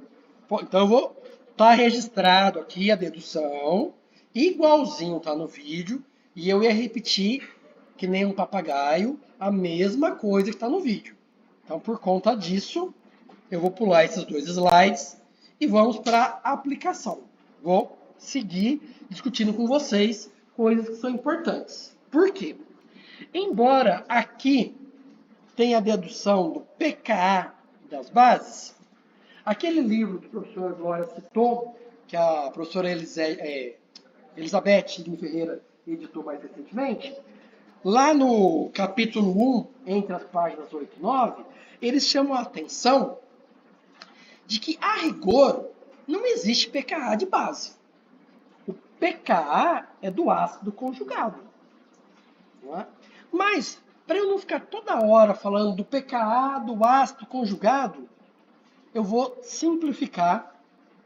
Então eu vou estar registrado aqui a dedução, igualzinho está no vídeo, e eu ia repetir, que nem um papagaio, a mesma coisa que está no vídeo. Então, por conta disso, eu vou pular esses 2 slides e vamos para a aplicação. Vou seguir discutindo com vocês coisas que são importantes. Por quê? Embora aqui tenha a dedução do pKa das bases, aquele livro que o professor Glória citou, que a professora Elizabeth Sidney Ferreira editou mais recentemente, lá no capítulo 1, entre as páginas 8 e 9, eles chamam a atenção de que, a rigor, não existe pKa de base. O pKa é do ácido conjugado. Não é? Mas, para eu não ficar toda hora falando do pKa do ácido conjugado, eu vou simplificar,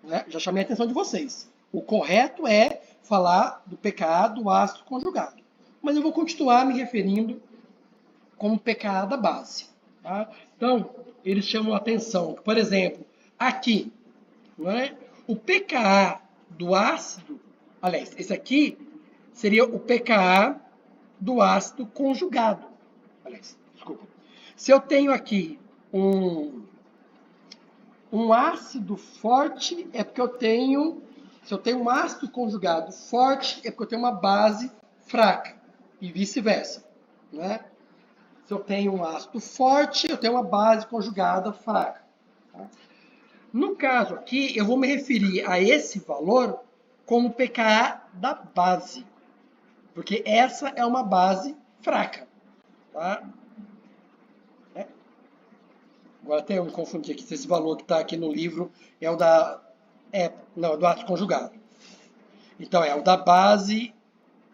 né? Já chamei a atenção de vocês. O correto é falar do pKa do ácido conjugado. Mas eu vou continuar me referindo como pKa da base. Tá? Então, eles chamam a atenção que, por exemplo, aqui, não é? O pKa do ácido, aliás, esse aqui seria o pKa do ácido conjugado. Aliás, desculpa. Se eu tenho aqui um ácido forte, é porque eu tenho... Se eu tenho um ácido conjugado forte, é porque eu tenho uma base fraca. E vice-versa. Né? Se eu tenho um ácido forte, eu tenho uma base conjugada fraca. Tá? No caso aqui, eu vou me referir a esse valor como pKa da base. Porque essa é uma base fraca. Tá? Agora até eu me confundi aqui se esse valor que está aqui no livro é o da... não, é do ácido conjugado. Então, é o da base,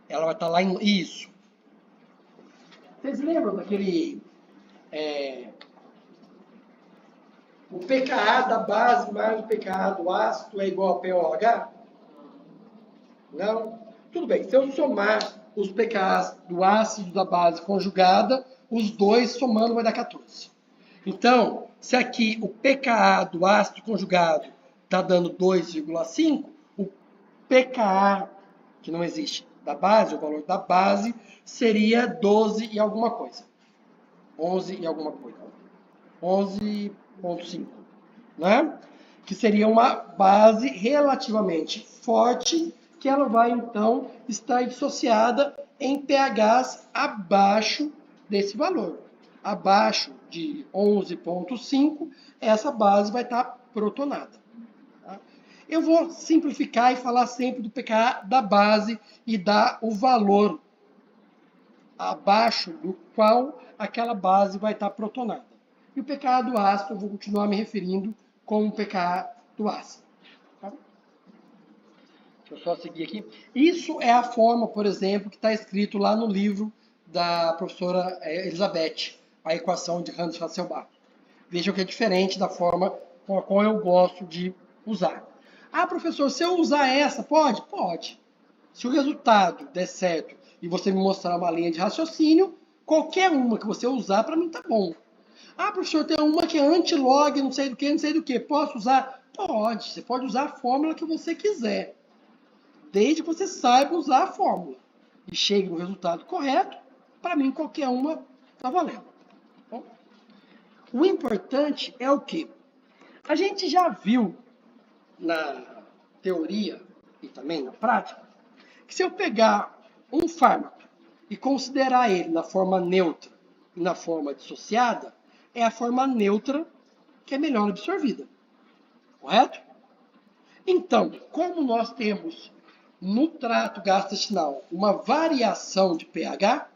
ela vai estar lá em... Isso. Vocês lembram daquele... o pKa da base mais o pKa do ácido é igual a POH? Não? Tudo bem. Se eu somar os pKas do ácido da base conjugada, os dois somando vai dar 14. Então, se aqui o pKa do ácido conjugado está dando 2,5, o pKa, que não existe, da base, o valor da base, seria 12 e alguma coisa. 11 e alguma coisa. 11,5. Né? Que seria uma base relativamente forte, que ela vai, então, estar dissociada em pHs abaixo desse valor. Abaixo de 11,5, essa base vai estar protonada. Tá? Eu vou simplificar e falar sempre do pKa da base e dar o valor abaixo do qual aquela base vai estar protonada. E o pKa do ácido eu vou continuar me referindo como pKa do ácido. Tá? Deixa eu só seguir aqui. Isso é a forma, por exemplo, que está escrito lá no livro da professora Elizabeth, a equação de Hunt-Hasselbalch. Vejam que é diferente da forma com a qual eu gosto de usar. Ah, professor, se eu usar essa, pode? Pode. Se o resultado der certo e você me mostrar uma linha de raciocínio, qualquer uma que você usar, para mim tá bom. Ah, professor, tem uma que é anti-log, não sei do que. Posso usar? Pode. Você pode usar a fórmula que você quiser. Desde que você saiba usar a fórmula. E chegue no resultado correto, para mim qualquer uma está valendo. O importante é o quê? A gente já viu na teoria e também na prática que se eu pegar um fármaco e considerar ele na forma neutra e na forma dissociada, é a forma neutra que é melhor absorvida. Correto? Então, como nós temos no trato gastrointestinal uma variação de pH,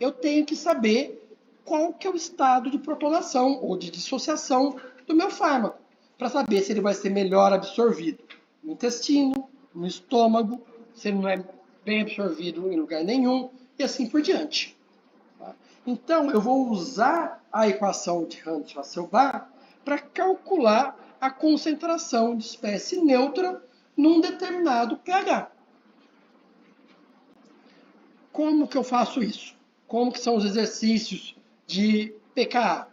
eu tenho que saber qual que é o estado de protonação ou de dissociação do meu fármaco, para saber se ele vai ser melhor absorvido no intestino, no estômago, se ele não é bem absorvido em lugar nenhum, e assim por diante. Então, eu vou usar a equação de Hunt-Wassermann para calcular a concentração de espécie neutra num determinado pH. Como que eu faço isso? Como que são os exercícios de pKa?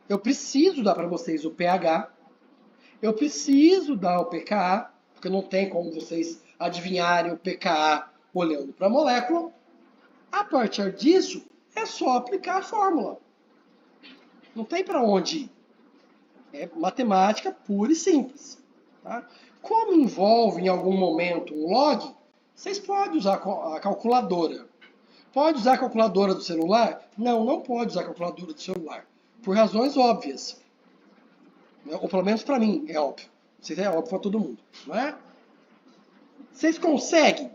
Eu preciso dar para vocês o pH, eu preciso dar o pKa, porque não tem como vocês adivinharem o pKa olhando para a molécula. A partir disso, é só aplicar a fórmula. Não tem para onde ir. É matemática pura e simples. Tá? Como envolve em algum momento um log, vocês podem usar a calculadora. Pode usar a calculadora do celular? Não, não pode usar a calculadora do celular. Por razões óbvias. Ou pelo menos para mim é óbvio. Não sei se é óbvio para todo mundo. Não é? Vocês conseguem,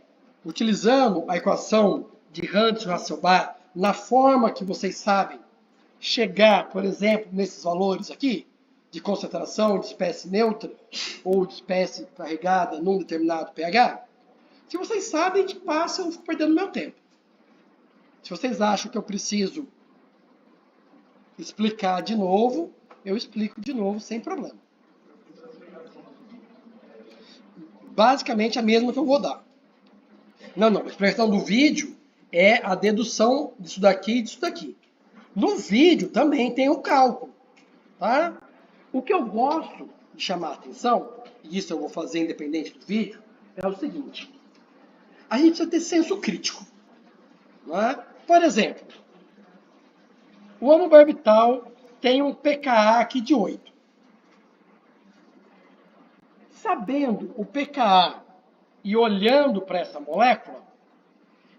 utilizando a equação de Hunt-Wassermann, na forma que vocês sabem, chegar, por exemplo, nesses valores aqui, de concentração de espécie neutra ou de espécie carregada num determinado pH? Se vocês sabem, de passo, eu não fico perdendo meu tempo. Se vocês acham que eu preciso explicar de novo, eu explico de novo sem problema. Basicamente a mesma que eu vou dar. Não, a expressão do vídeo é a dedução disso daqui e disso daqui. No vídeo também tem o cálculo, tá? O que eu gosto de chamar a atenção, e isso eu vou fazer independente do vídeo, é o seguinte. A gente precisa ter senso crítico. Não é? Por exemplo, o amobarbital tem um pKa aqui de 8. Sabendo o pKa e olhando para essa molécula,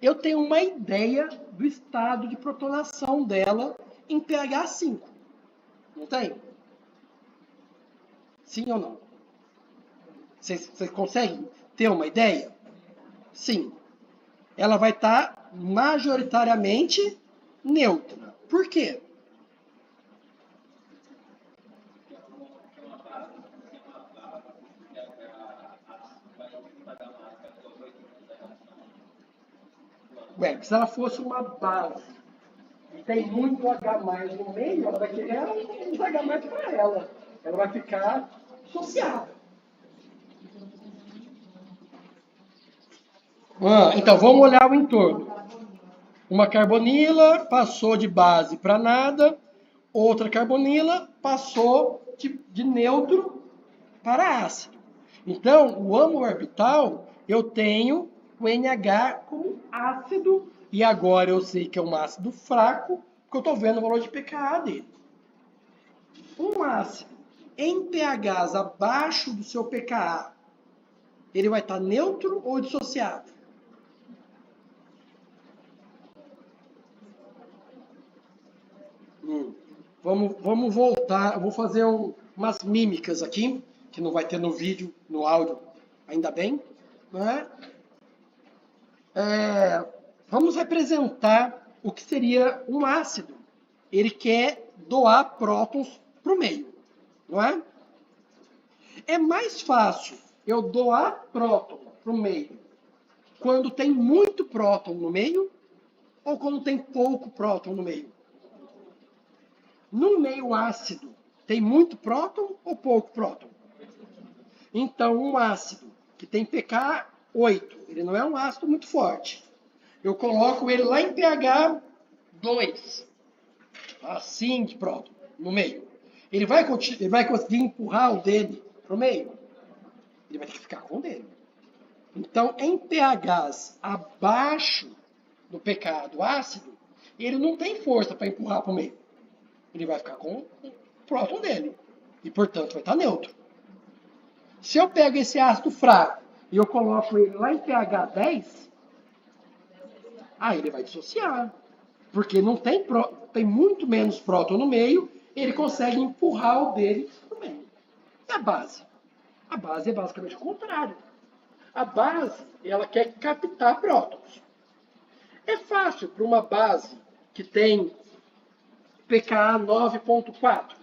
eu tenho uma ideia do estado de protonação dela em pH 5. Não tem? Sim ou não? Vocês conseguem ter uma ideia? Sim. Ela vai estar majoritariamente neutra. Por quê? Ué, se ela fosse uma base e tem muito H+ no meio, ela vai querer uns H+ para ela. Ela vai ficar associada. Então, vamos olhar o entorno. Uma carbonila passou de base para nada, outra carbonila passou de neutro para ácido. Então, o amobarbital, eu tenho o NH como ácido, e agora eu sei que é um ácido fraco, porque eu estou vendo o valor de pKa dele. Um ácido em pHs abaixo do seu pKa, ele vai estar neutro ou dissociado? Vamos voltar, eu vou fazer umas mímicas aqui, que não vai ter no vídeo, no áudio, ainda bem. Né? Vamos representar o que seria um ácido. Ele quer doar prótons para o meio, não é? É mais fácil eu doar próton para o meio quando tem muito próton no meio ou quando tem pouco próton no meio? No meio ácido, tem muito próton ou pouco próton? Então, um ácido que tem pK 8, ele não é um ácido muito forte. Eu coloco ele lá em pH 2, assim de próton, no meio. Ele vai conseguir empurrar o dele para o meio? Ele vai ter que ficar com o dele. Então, em pHs abaixo do pK do ácido, ele não tem força para empurrar para o meio. ele vai ficar com o próton dele. E, portanto, vai estar neutro. Se eu pego esse ácido fraco e eu coloco ele lá em pH 10, aí ele vai dissociar. Porque não tem muito menos próton no meio, ele consegue empurrar o dele no meio. E a base? A base é basicamente o contrário. A base, ela quer captar prótons. É fácil para uma base que tem pKa 9.4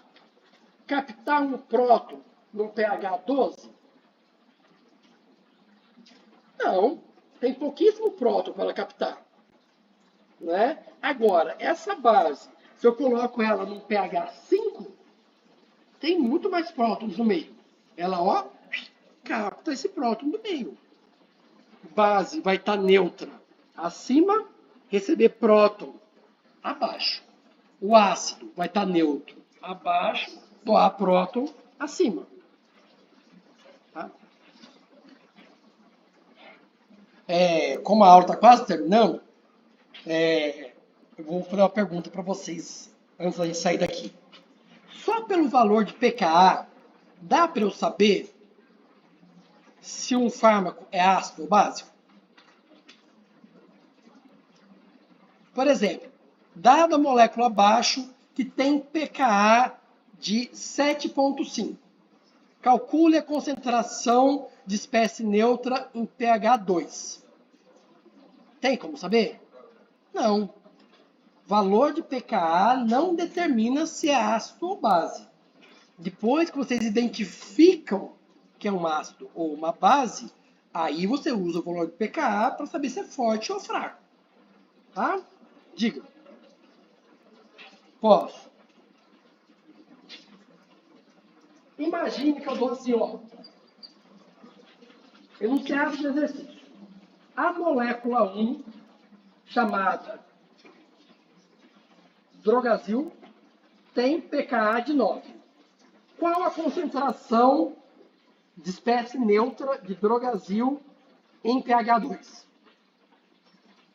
captar um próton num pH 12? Não, tem pouquíssimo próton para ela captar. Né? Agora, essa base, se eu coloco ela num pH 5, tem muito mais prótons no meio. Ela, ó, capta esse próton do meio. Base vai estar neutra acima, receber próton abaixo. O ácido vai estar neutro abaixo, doar próton acima. Tá? Como a aula está quase terminando, eu vou fazer uma pergunta para vocês antes da gente sair daqui. Só pelo valor de pKa, dá para eu saber se um fármaco é ácido ou básico? Por exemplo, dada a molécula abaixo que tem pKa de 7,5, calcule a concentração de espécie neutra em pH 2. Tem como saber? Não. Valor de pKa não determina se é ácido ou base. Depois que vocês identificam que é um ácido ou uma base, aí você usa o valor de pKa para saber se é forte ou fraco. Tá? Diga. Posso. Imagine que eu dou assim, ó. Enunciado de exercício. A molécula 1, chamada drogazil, tem pKa de 9. Qual a concentração de espécie neutra de drogazil em pH 2?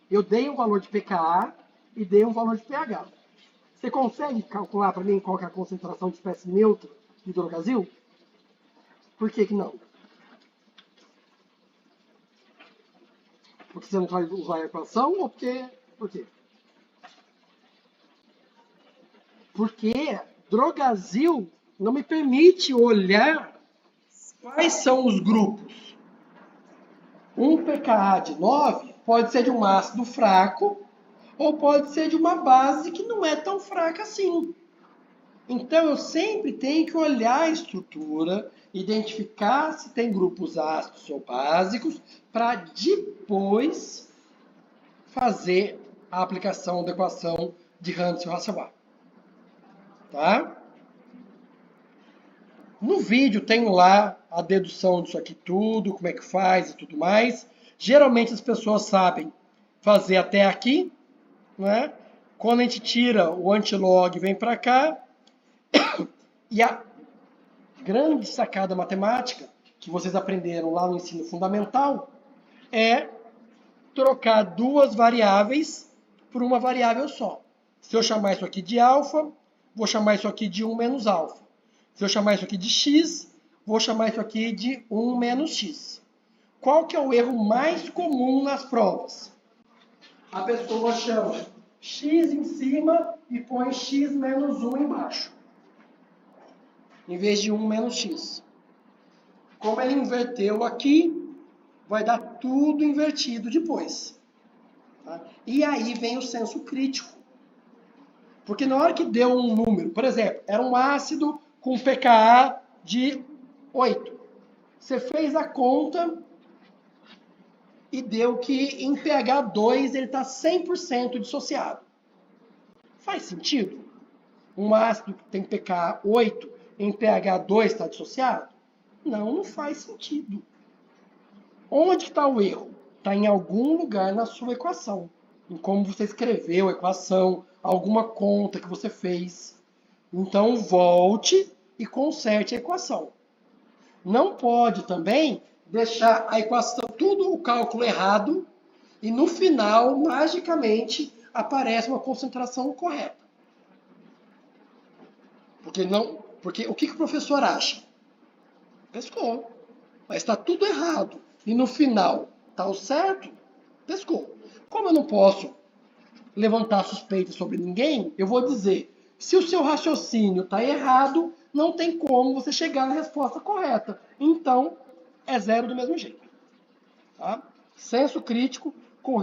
Eu dei um valor de pKa e dei um valor de pH. Você consegue calcular para mim qual é a concentração de espécie neutra de drogazil? Por que não? Porque você não vai usar a equação ou porque... Por quê? Porque drogazil não me permite olhar quais são os grupos. Um pKa de 9 pode ser de um ácido fraco ou pode ser de uma base que não é tão fraca assim. Então, eu sempre tenho que olhar a estrutura, identificar se tem grupos ácidos ou básicos, para depois fazer a aplicação da equação de Ramsey-Hasselbalch. Tá? No vídeo tenho lá a dedução disso aqui tudo, como é que faz e tudo mais. Geralmente as pessoas sabem fazer até aqui, né? Quando a gente tira o antilog e vem para cá, e a grande sacada matemática que vocês aprenderam lá no ensino fundamental é trocar duas variáveis por uma variável só. Se eu chamar isso aqui de alfa, vou chamar isso aqui de 1 menos alfa. Se eu chamar isso aqui de x, vou chamar isso aqui de 1 menos x. Qual que é o erro mais comum nas provas? A pessoa chama x em cima e põe x menos 1 embaixo, em vez de 1 menos x. Como ele inverteu aqui, vai dar tudo invertido depois. Tá? E aí vem o senso crítico. Porque na hora que deu um número, por exemplo, era um ácido com pKa de 8. Você fez a conta e deu que em pH 2 ele está 100% dissociado. Faz sentido? Um ácido que tem pKa 8 em pH 2 está dissociado? Não, não faz sentido. Onde está o erro? Está em algum lugar na sua equação. Em como você escreveu a equação, alguma conta que você fez. Então, volte e conserte a equação. Não pode também deixar a equação, tudo o cálculo errado, e no final, magicamente, aparece uma concentração correta. Porque o que o professor acha? Pescou. Mas está tudo errado. E no final, está o certo? Pescou. Como eu não posso levantar suspeita sobre ninguém, eu vou dizer, se o seu raciocínio está errado, não tem como você chegar na resposta correta. Então, é 0 do mesmo jeito. Tá? Senso crítico